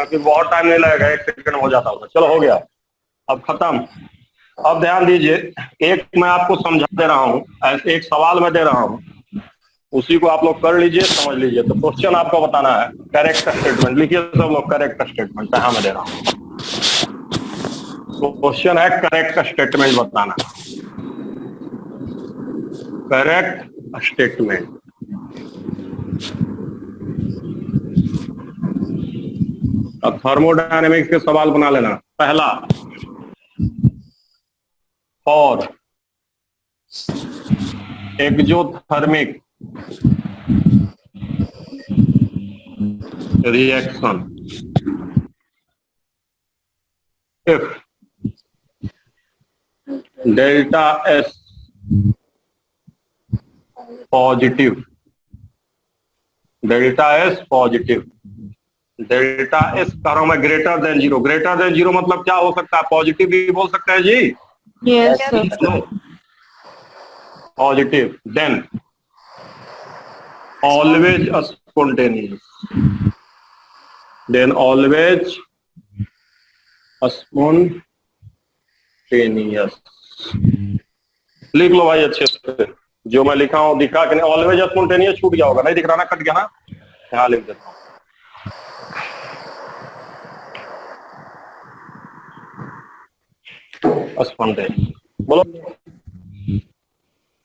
कि बहुत टाइम नहीं लगेगा, 1 सेकंड हो जाता होगा। चलो हो गया, अब खत्म। अब ध्यान दीजिए, एक मैं आपको समझा दे रहा हूँ, ऐसे एक सवाल मैं दे रहा हूँ, उसी को आप लोग कर लीजिए, समझ लीजिए। तो क्वेश्चन आपको बताना है, करेक्ट स्टेटमेंट लिखिए सब लोग। करेक्ट स्टेटमेंट कहाँ मैं दे रहा हूँ? क्वेश्चन है करेक्ट स्टेटमेंट बताना। Correct statement. अब थर्मोडायनेमिक्स के सवाल बना लेना। पहला, और exothermic reaction if delta S positive, delta S positive, delta S कह रहा हूं मैं greater than zero. Greater than zero मतलब क्या हो सकता है? पॉजिटिव भी बोल सकता है जी। Yes sir. Positive, then always spontaneous, then always spontaneous। लिख लो भाई अच्छे से, जो मैं लिखा हूं दिखा कि नहीं? ऑलवेज स्पॉन्टेनियस छूट गया होगा, नहीं दिख रहा ना, कट गया ना? यहाँ लिख देता हूँ। स्पॉन्टेनियस बोलो।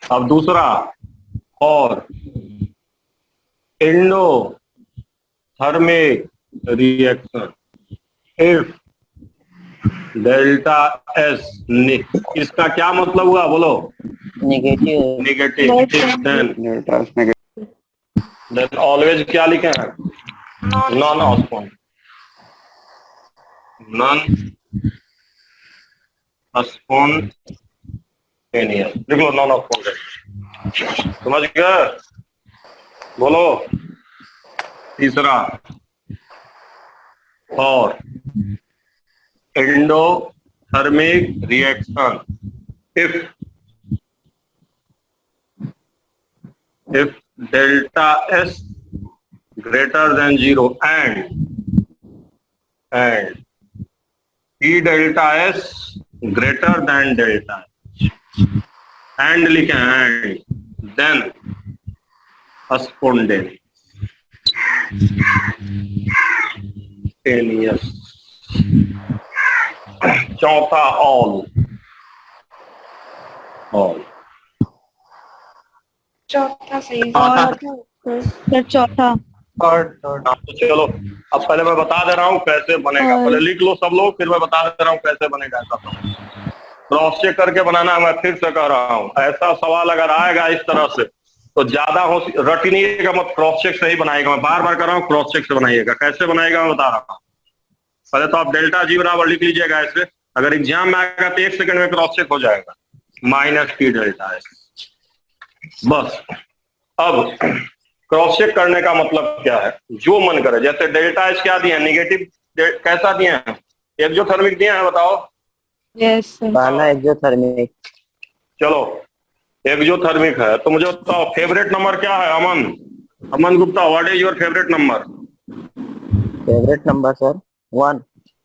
अब दूसरा, और endothermic reaction if delta S, इसका क्या मतलब हुआ? बोलो। नेगेटिव। नेगेटिव, देन ऑलवेज क्या लिखे हैं? नॉन स्पॉन्टेनियस, नॉन स्पॉन्टेनियस लिख लो। नॉन स्पॉन्टेनियस, समझ गए? बोलो। तीसरा, और endothermic reaction if delta S greater than zero and P delta S greater than delta and लिखे and then spontaneous। चौथा, all। चौथा सही। और सर चौथा। तो चलो, अब पहले मैं बता दे रहा हूँ कैसे बनेगा। पहले लिख लो सब लोग, फिर मैं बता दे रहा हूँ कैसे बनेगा। ऐसा क्रॉस चेक करके बनाना है। मैं फिर से कह रहा हूँ, ऐसा सवाल अगर आएगा इस तरह से तो ज्यादा हो रटनिएगा मत, क्रॉस चेक से ही बनाएगा। मैं बार बार कर रहा हूँ, क्रॉस चेक से बनाइएगा। कैसे बनाएगा मैं बता रहा हूँ। पहले तो आप डेल्टा जी बराबर लिख लीजिएगा ऐसे। अगर एग्जाम में आएगा तो 1 सेकंड में क्रॉस चेक हो जाएगा। -T डेल्टा एस, बस अब क्रॉस चेक करने का मतलब क्या है, जो मन करे। जैसे डेल्टा एच क्या दिए हैं, निगेटिव कैसा दिए हैं, एक्सोथर्मिक दिए हैं, बताओ। Yes sir. पहला एक्सोथर्मिक। चलो एक्सोथर्मिक है तो मुझे बताओ फेवरेट नंबर क्या है। Aman Gupta, what is your favourite number? Favourite number sir 1।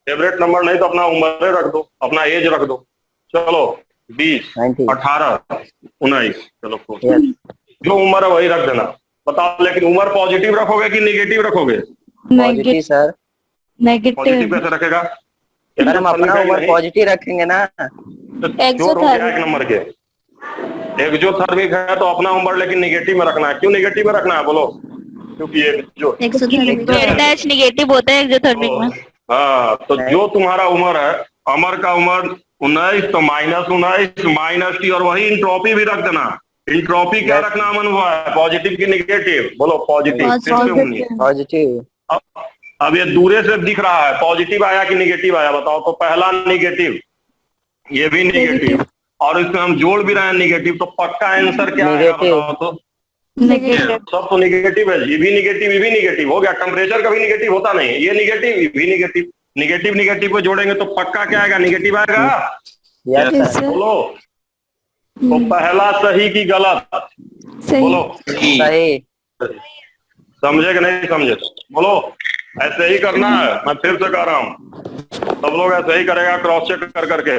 Favourite number नहीं तो अपना उम्र रख दो, अपना एज रख दो। चलो 20, 19। 18, 19, चलो यस। जो उम्र है वही रख देना। बताओ लेकिन उम्र पॉजिटिव रखोगे कि निगेटिव रखोगे? Positive sir. Positive negative. कैसे रखेगा? सर हम अपना उम्र पॉजिटिव रखेंगे ना। जोड़ हो गया एक नंबर के। एक्सोथर्मिक है तो अपना उम्र लेकिन निगेटिव में रखना है। क्यों निगेटिव में रखना है बोलो? क्योंकि ये जो डेल्टा एच निगेटिव होता है एक्सोथर्मिक में। हाँ, तो जो तुम्हारा उम्र है, अमर का उम्र 19 तो -19 -t और वही इंट्रोपी भी रख देना। इंट्रोपी क्या रखना अमन हुआ है, पॉजिटिव की निगेटिव? बोलो पॉजिटिव। फिर से उंगली। पॉजिटिव। अब ये दूरे से दिख रहा है, पॉजिटिव आया कि निगेटिव आया बताओ? तो पहला निगेटिव, ये भी निगेटिव, और इसमें हम जोड़ भी रहे हैं निगेटिव, तो पक्का आंसर क्या आएगा बताओ? तो नेगेटिव। सब तो निगेटिव है, ये भी निगेटिव, ये भी निगेटिव हो गया। टेम्परेचर कभी निगेटिव होता नहीं, ये निगेटिव, ये भी निगेटिव। निगेटिव को जोड़ेंगे तो पक्का क्या आएगा? निगेटिव आएगा। Yes sir. बोलो तो पहला सही कि गलत? बोलो सही। समझे कि नहीं समझे? बोलो ऐसे ही करना है। मैं फिर से कह रहा हूँ, सब लोग ऐसे ही करेगा क्रॉस चेक कर करके।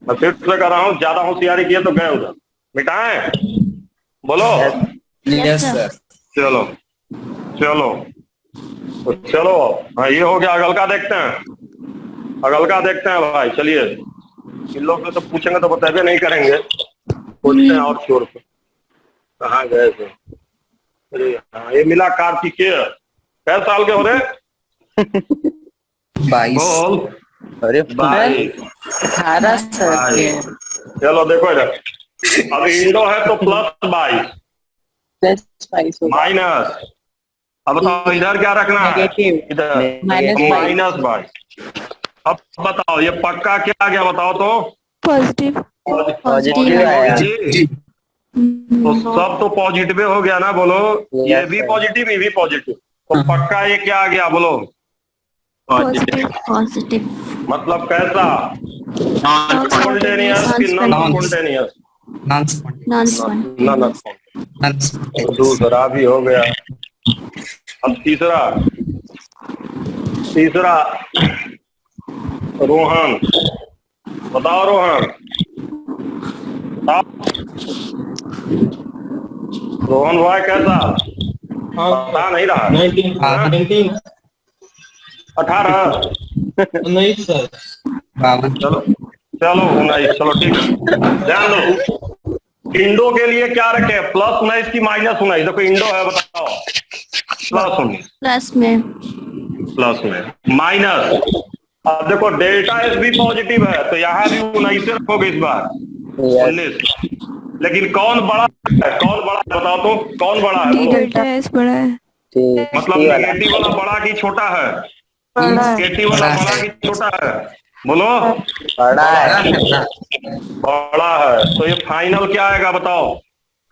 मैं फिर से कह रहा हूँ, ज्यादा होशियारी किए तो गए उधर, मिटाएं। बोलो यस सर। चलो चलो तो चलो। हाँ, ये हो गया। अगल का देखते हैं, अगल का देखते हैं भाई। चलिए इन लोग से तो पूछेंगे तो बताइए नहीं करेंगे, पूछते हैं और शोर पे। कहाँ गए थे? अरे हाँ, ये मिला कार्तिकेय। कै साल के हो रहे? 22। बोल। अरे 22। 18 सर के। चलो देखो इधर, अब इंडो है तो +22 +22 होगा। माइनस। अब बताओ इधर क्या रखना है? नेगेटिव। इधर -22। -22। अब बताओ ये पक्का क्या आ गया बताओ तो? पॉजिटिव। पॉजिटिव आया। तो सब तो पॉजिटिव हो गया ना, बोलो। ये भी पॉजिटिव, ये भी पॉजिटिव, तो पक्का ये क्या आ गया बोलो? पॉजिटिव। मतलब कैसा? नॉन स्पॉन्टेनियस कि नॉन स्पॉन्टेनियस? नॉन दूसरा भी हो गया। अब तीसरा रोहन, बताओ रोहन, बताओ रोहन भाई कैसा? बता नहीं रहा। 18 नहीं सर। 52। चलो चलो 19, चलो ठीक है। ध्यान दो, इंडो के लिए क्या रखे, +19 की -19? देखो इंडो है, बताओ प्लस में प्लस में माइनस। अब देखो डेल्टा एस भी पॉजिटिव है तो यहाँ भी 19 रखोगे इस बार, 19। लेकिन कौन बड़ा है, कौन बड़ा है बताओ तो? कौन बड़ा है डी बोलो? डेल्टा एस बड़ा है। मतलब नेगेटिव वाला बड़ा कि छोटा है? नेगेटिव वाला बड़ा कि छोटा है? बोलो। बड़ा है। बड़ा है तो ये फाइनल क्या आएगा बताओ?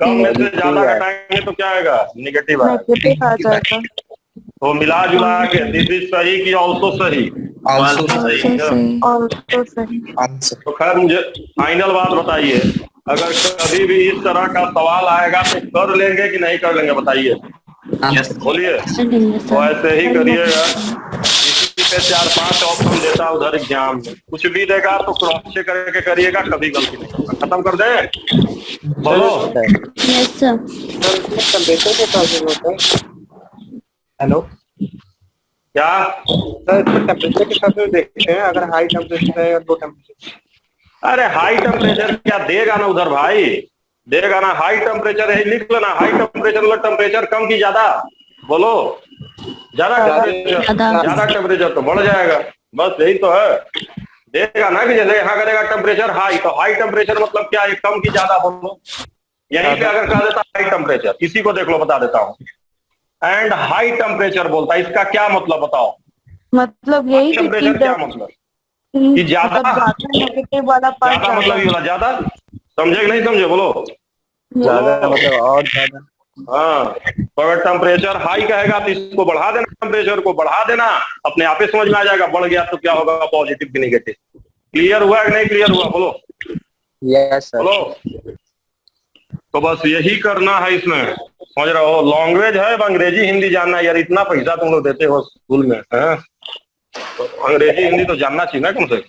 कम में से ज्यादा घटाएंगे तो क्या आएगा? निगेटिव आएगा। नेगेटिव आ जाएगा। तो मिला जुला के दिस इज सही कि ऑल्सो सही? Also सही। और तो सही। तो खैर मुझे फाइनल बात बताइए, अगर कभी भी इस तरह का सवाल आएगा तो कर लेंगे कि नहीं कर लेंगे बताइए? बोलिए। तो ऐसे ही करिएगा, इसी पे 4-5 ऑप्शन देता उधर एग्जाम में, कुछ भी देगा तो क्रॉस चेक करके करिएगा, कभी गलती नहीं होगा। खत्म कर दे बोलो। Yes sir. टेम्परेचर के प्रॉब्लम होता है। हेलो क्या? सर, इसमें टेम्परेचर के साथ में देखते हैं, अगर हाई टेम्परेचर है या लो टेम्परेचर। अरे हाई टेम्परेचर क्या देगा ना उधर भाई, देगा ना। हाई टेम्परेचर है, लिख लेना। हाई टेम्परेचर मतलब टेम्परेचर कम की ज्यादा? बोलो ज्यादा टेम्परेचर, ज्यादा टेम्परेचर तो बढ़ जाएगा, बस यही तो है। देगा ना कि जैसे यहाँ करेगा टेम्परेचर हाई, तो हाई टेम्परेचर मतलब क्या है, कम की ज्यादा? बोलो। यहीं पे अगर कह देता हाई टेम्परेचर, किसी को देख लो बता देता हूँ, एंड हाई टेम्परेचर बोलता है, इसका क्या मतलब बताओ? मतलब यही कि टेम्परेचर क्या मतलब? कि ज्यादा? नेगेटिव वाला पार्ट ज्यादा मतलब ये वाला ज्यादा, समझे कि नहीं समझे? बोलो। ज्यादा मतलब और ज्यादा। हाँ, तो अगर टेम्परेचर हाई कहेगा तो इसको बढ़ा देना, टेम्परेचर को बढ़ा देना, अपने आप ही समझ में आ जाएगा। बढ़ गया तो क्या होगा, पॉजिटिव की नेगेटिव। क्लियर हुआ कि नहीं क्लियर हुआ, बोलो यस सर। बोलो। तो बस यही करना है इसमें, समझ रहे हो। लैंग्वेज है, अब अंग्रेजी हिंदी जानना है यार, इतना पैसा तुम लोग देते हो स्कूल में, है तो अंग्रेजी हिंदी तो जानना चाहिए ना कम से कम।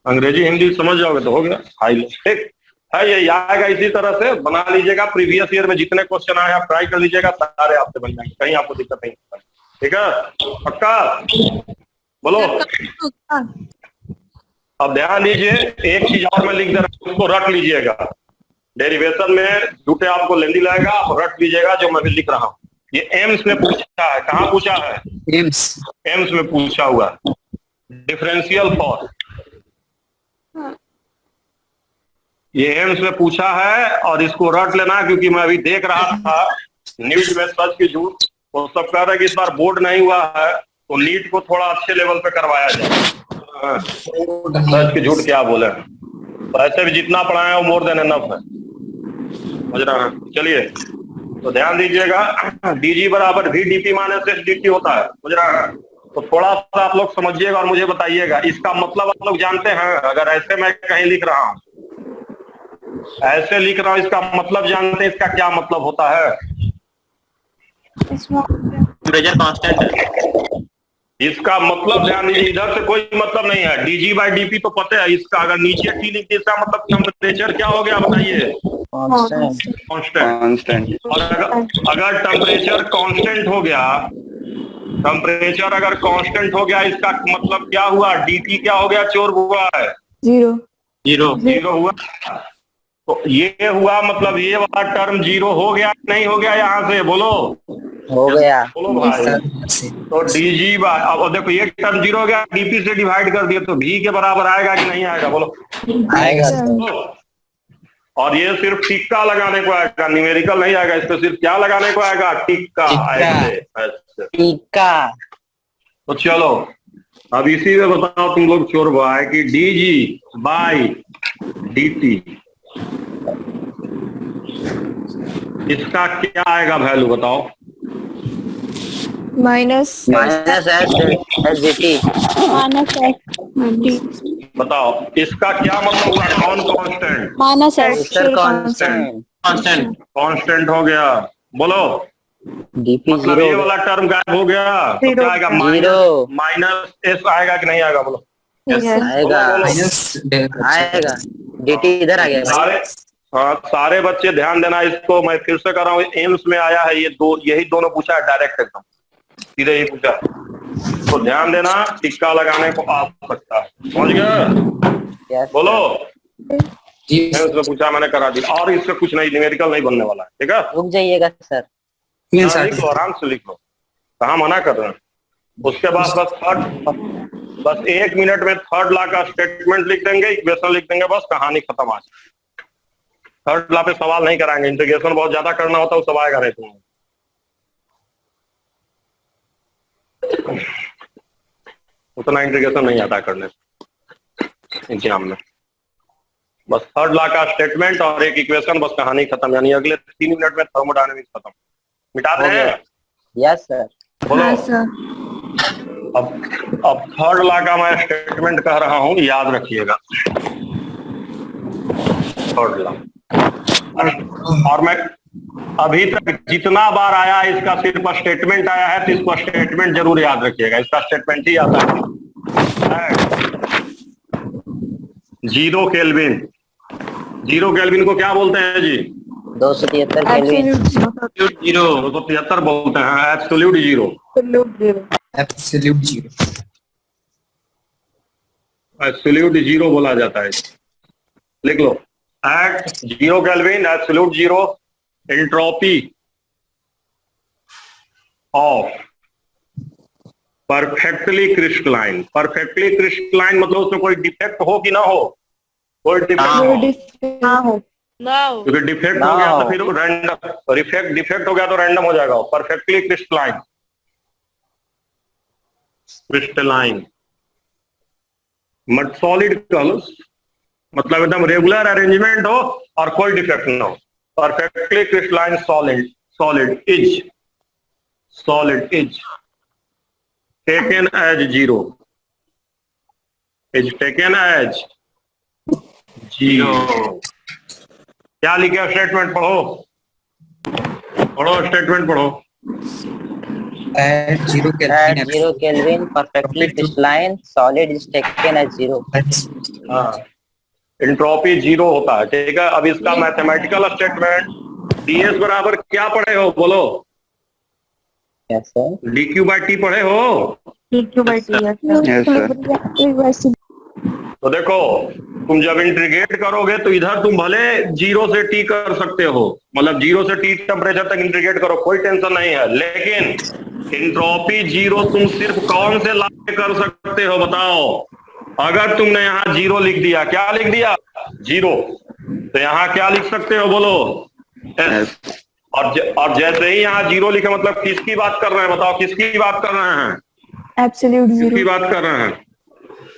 अंग्रेजी हिंदी समझ जाओगे तो हो गया हाई। ठीक है, ये आएगा इसी तरह से बना लीजिएगा। प्रीवियस ईयर में जितने क्वेश्चन आए आप ट्राई कर लीजिएगा, सारे आपसे बन जाएंगे, कहीं आपको दिक्कत नहीं होगा। ठीक है, पक्का बोलो। अब ध्यान दीजिए, एक चीज और मैं लिख दे रहा हूं, उसको रट लीजिएगा। डेरिवेशन में झूठे आपको लेंदी लगेगा, आप रट लीजिएगा जो मैं भी लिख रहा हूँ। ये एम्स में पूछा है, कहाँ पूछा है, एम्स में पूछा हुआ है। डिफरेंशियल फॉर्म ये एम्स में पूछा है, और इसको रट लेना, क्योंकि मैं अभी देख रहा था न्यूज में सच की झूठ, वो सब कह रहे हैं कि इस बार बोर्ड नहीं हुआ है तो नीट को थोड़ा अच्छे लेवल पे करवाया जाए। सच की झूठ क्या बोले, तो ऐसे भी जितना पढ़ाए वो मोर देन एनफ है, समझ रहे हैं। चलिए तो ध्यान दीजिएगा, डीजी बराबर V DP minus S DT होता है, समझ रहे हैं। तो थोड़ा सा आप लोग समझिएगा और मुझे बताइएगा इसका मतलब आप लोग जानते हैं। अगर ऐसे मैं कहीं लिख रहा हूँ, ऐसे लिख रहा हूँ, इसका मतलब जानते हैं इसका क्या मतलब होता है। टेम्परेचर कांस्टेंट है। इसका मतलब ध्यान दीजिए, इधर से कोई मतलब नहीं है। डीजी बाई डीपी तो पता है, इसका अगर नीचे टी लिखते इसका मतलब टेम्परेचर क्या हो गया बताइए, कांस्टेंट। और अगर टेम्परेचर कांस्टेंट हो गया, टेम्परेचर अगर कांस्टेंट हो गया, इसका मतलब क्या हुआ, डीटी क्या हो गया, चोर हुआ है, जीरो हुआ। तो ये हुआ मतलब ये वाला टर्म जीरो हो गया नहीं हो गया, यहाँ से बोलो हो गया। बोलो भाई। तो डीजी बाय, अब देखो ये टर्म जीरो हो गया, डीपी से डिवाइड कर दिया तो भी के बराबर आएगा कि नहीं आएगा, बोलो आएगा। और ये सिर्फ टिक्का लगाने को आएगा, न्यूमेरिकल नहीं आएगा, इस पे सिर्फ क्या लगाने को आएगा, टिक्का आएगा। टिक्का। तो चलो अब इसी में बताओ तुम लोग चोर भाई कि डीजी बाई डीटी इसका क्या आएगा वैल्यू बताओ। Minus S DT. बताओ इसका क्या मतलब हुआ, कौन कांस्टेंट, माइनस कांस्टेंट हो गया, बोलो डीपी मतलब ये वाला टर्म गायब हो गया, तो क्या आएगा, माइनस एस आएगा कि नहीं आएगा, बोलो आएगा। डीटी इधर आ गया। सारे सारे बच्चे ध्यान देना, इसको मैं फिर से कर रहा हूँ, एम्स में आया है ये यही दोनों पूछा है, डायरेक्ट एकदम सीधे ही पूछा, तो ध्यान देना टिक्का लगाने को आ सकता है, समझ गया। बोलो एम्स में पूछा, मैंने करा दिया, और इससे कुछ नहीं, न्यूमेरिकल नहीं बनने वाला है। ठीक है, रुक जाइएगा सर। लिख लो, आराम से लिख लो, कहाँ मना कर रहे हैं। उसके बाद बस 1 मिनट में थर्ड लॉ का स्टेटमेंट लिख देंगे, इक्वेशन लिख देंगे, बस कहानी खत्म। आज थर्ड लॉ पे सवाल नहीं कराएंगे, इंटीग्रेशन बहुत ज्यादा करना होता है, वो सब आएगा रहते हैं, उतना इंटीग्रेशन नहीं आता करने एग्जाम में। बस थर्ड लॉ का स्टेटमेंट और एक इक्वेशन, बस कहानी खत्म। यानी अगले 3 मिनट में थर्मोडायनेमिक्स खत्म, मिटा रहे हैं। Yes sir. बोलो सर। अब थर्ड लॉ का मैं स्टेटमेंट कह रहा हूं, याद रखिएगा थर्ड लॉ। और मैं अभी तक जितना बार आया इसका सिर्फ स्टेटमेंट आया है, तो इसको स्टेटमेंट जरूर याद रखिएगा, इसका स्टेटमेंट ही आता है। जीरो केल्विन, जीरो केल्विन को क्या बोलते हैं जी, 273 केल्विन। 273 बोलते हैं, एब्सोल्यूट जीरो, एब्सोल्यूट जीरो बोला जाता है। लिख लो, at zero kelvin absolute zero entropy of perfectly crystalline. Perfectly crystalline मतलब उसमें कोई डिफेक्ट हो कि ना हो, कोई डिफेक्ट ना हो, क्योंकि डिफेक्ट हो गया तो फिर रैंडम, डिफेक्ट हो गया तो रैंडम हो जाएगा। परफेक्टली क्रिस्टलाइन, क्रिस्टलाइन मत सॉलिड कलर्स, मतलब एकदम रेगुलर अरेंजमेंट हो और कोई डिफेक्ट ना हो, perfectly crystalline solid is taken as zero, is taken as zero. क्या लिखे स्टेटमेंट पढ़ो स्टेटमेंट पढ़ो। At 0 At Kelvin. 0 Kelvin, perfectly crystalline solid is taken as zero. हाँ, इंट्रोपी जीरो होता है, ठीक है। अब इसका मैथमेटिकल स्टेटमेंट ds बराबर क्या पढ़े हो बोलो? Yes, sir. dq by T पढ़े हो? dq by t, yes sir. Reversible. तो देखो, तुम जब इंटीग्रेट करोगे तो इधर तुम भले 0 से t कर सकते हो, मतलब 0 से t टेम्परेचर तक इंटीग्रेट करो, कोई टेंशन नहीं है। लेकिन इंट्रोपी जीरो तुम सिर्फ कौन से ला के कर सकते हो बताओ? अगर तुमने यहाँ 0 लिख दिया, क्या लिख दिया? 0, तो यहाँ क्या लिख सकते हो बोलो? S। और जैसे ही यहाँ 0 लिखे मतलब किसकी बात कर रहे हैं बताओ? किसकी बात कर रहे हैं? Absolute किसकी zero. बात कर रहे हैं?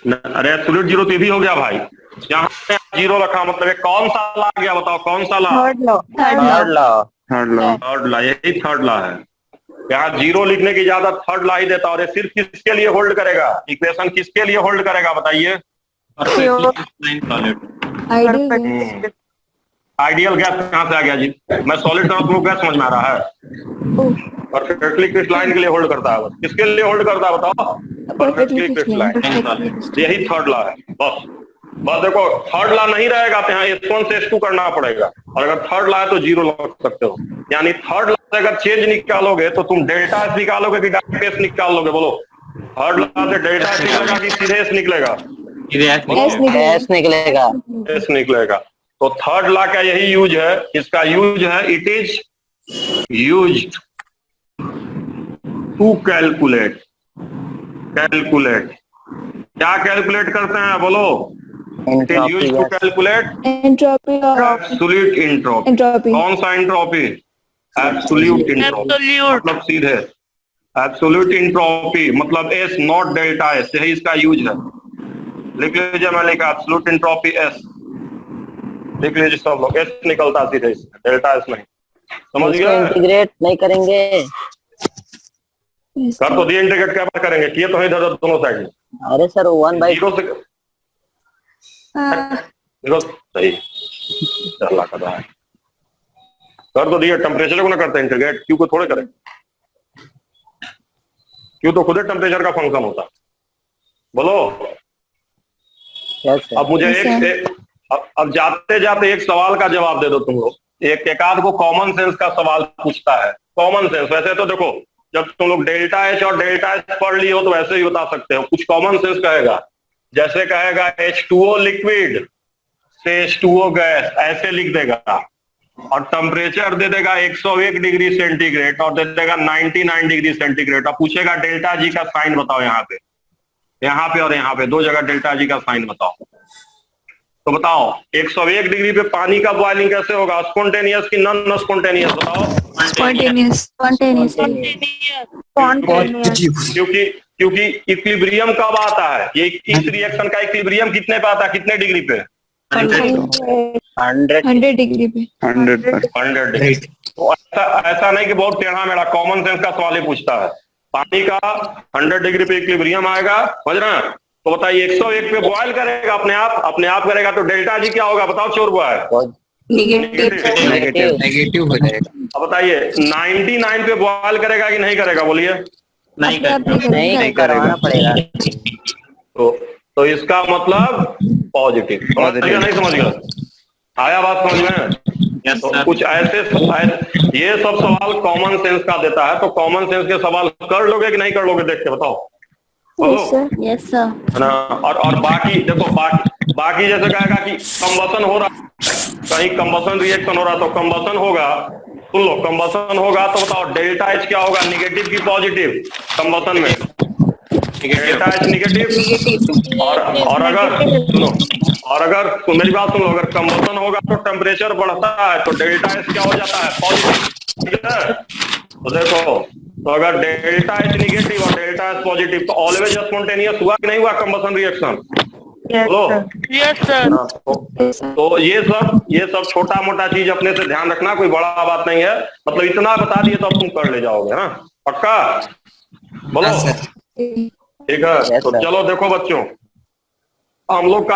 अरे एब्सोल्यूट जीरो तो ये भी हो गया भाई। यहाँ पे 0 रखा मतलब ये कौन सा ला आ गया बताओ? कौन सा ला? third law. थर्ड ला, यही थर्ड ला है। यहाँ 0 लिखने की इजाजत थर्ड ला ही देता, और ये सिर्फ किसके लिए होल्ड करेगा? इक्वेशन किसके लिए होल्ड करेगा बताइए? Ideal gas. आइडियल गैस कहाँ से आ गया जी? मैं सॉलिड का मतलब गैस समझ में आ रहा है। परफेक्टली क्रिस्टलाइन के लिए होल्ड करता है। किसके लिए होल्ड करता है बताओ? परफेक्टली क्रिस्टलाइन, यही थर्ड ला है। बस देखो, थर्ड ला नहीं रहेगा तो यहाँ S1 से S2 करना पड़ेगा, और अगर थर्ड ला है तो 0 लगा सकते हो। यानी थर्ड ला से अगर चेंज निकालोगे तो तुम डेल्टा S निकालोगे कि डायरेक्ट S निकाल लोगे बोलो? थर्ड ला से डेल्टा S निकलेगा कि सीधे S निकलेगा? S निकलेगा। S निकलेगा। तो थर्ड ला का यही यूज है, इसका यूज है, it is used to calculate. क्या कैलकुलेट करते हैं बोलो? It is used to calculate Entropy of absolute entropy. entropy. कौन सा एंट्रोपी? एब्सोल्यूट एंट्रोपी, मतलब सीधे एब्सोल्यूट एंट्रोपी मतलब S नॉट डेल्टा S, यही इसका यूज है। लिख लीजिए, मैं लिखा एब्सोल्यूट एंट्रोपी S, लिख लीजिए सब लोग। S निकलता सीधे, डेल्टा S नहीं। समझ इसको गए? इंटीग्रेट नहीं करेंगे। कर तो दिए, इंटीग्रेट क्या बात करेंगे? किए तो इधर दोनों साइड में। अरे सर 1/2 जीरो से देखो सही चला कर है। कर तो दिए, टेम्परेचर को ना करते इंटीग्रेट, क्यू को थोड़े करें। क्यू तो खुद टेम्परेचर का फंक्शन होता है। बोलो। Yes, sir. अब मुझे अब जाते जाते एक सवाल का जवाब दे दो तुम लोग। एक आध को कॉमन सेंस का सवाल पूछता है। कॉमन सेंस वैसे तो देखो, जब तुम लोग डेल्टा एच और डेल्टा एच पढ़ लिए हो तो वैसे ही बता सकते हो। कुछ कॉमन सेंस कहेगा, जैसे कहेगा H2O लिक्विड से H2O गैस, ऐसे लिख देगा, और टेम्परेचर दे देगा 101 डिग्री सेंटीग्रेड और दे देगा 99 डिग्री सेंटीग्रेड, और पूछेगा डेल्टा जी का साइन बताओ। यहाँ पे और यहाँ पे 2 जगह डेल्टा जी का साइन बताओ। तो बताओ 101 डिग्री पे पानी का बॉइलिंग कैसे होगा? स्पॉन्टेनियस की नॉन स्पॉन्टेनियस बताओ? Spontaneous. क्योंकि इक्विलिब्रियम कब आता है? ये इस रिएक्शन का इक्विलिब्रियम कितने पे आता है? कितने डिग्री पे? 100 डिग्री पे। 100 डिग्री। तो ऐसा नहीं कि बहुत टेढ़ा मेढ़ा कॉमन सेंस का सवाल ही पूछता है। पानी का 100 डिग्री पे इक्विलिब्रियम आएगा, समझ रहे हैं? तो बताइए 101 पे बॉयल करेगा अपने आप करेगा, तो डेल्टा जी क्या होगा बताओ? चोर बुआ है नेगेटिव हो जाएगा। अब बताइए 99 पे बॉयल करेगा कि नहीं करेगा? बोलिए। नहीं करवाना पड़ेगा। तो इसका मतलब पॉजिटिव। समझ गया नहीं समझ गया? आया बात समझ में? तो कुछ ऐसे ये सब सवाल कॉमन सेंस का देता है, तो कॉमन सेंस के सवाल कर लोगे कि नहीं कर लोगे? देख के बताओ। Yes, sir. है ना? और बाकी देखो, बाकी जैसे कहेगा कि कंबसन हो रहा, कहीं कंबसन रिएक्शन हो रहा, तो कंबसन होगा, सुन लो, कंबसन होगा तो बताओ डेल्टा एच क्या होगा? निगेटिव की पॉजिटिव? कंबसन में डेल्टा एच निगेटिव। और अगर सुनो, और अगर मेरी बात सुनो, अगर कंबसन होगा तो टेम्परेचर बढ़ता है, तो डेल्टा एच क्या हो जाता है? पॉजिटिव। तो देखो, तो अगर डेल्टा एच निगेटिव और डेल्टा एच पॉजिटिव, तो ऑलवेज स्पॉन्टेनियस हुआ कि नहीं हुआ कंबसन रिएक्शन? Yes, बोलो। sir. Yes, sir. हाँ, तो ये सब छोटा मोटा चीज अपने से ध्यान रखना, कोई बड़ा बात नहीं है। मतलब इतना बता दिए तो अब तुम कर ले जाओगे ना, पक्का? बोलो। हाँ, सर। ठीक है, Yes, तो sir. चलो देखो बच्चों, हम लोग का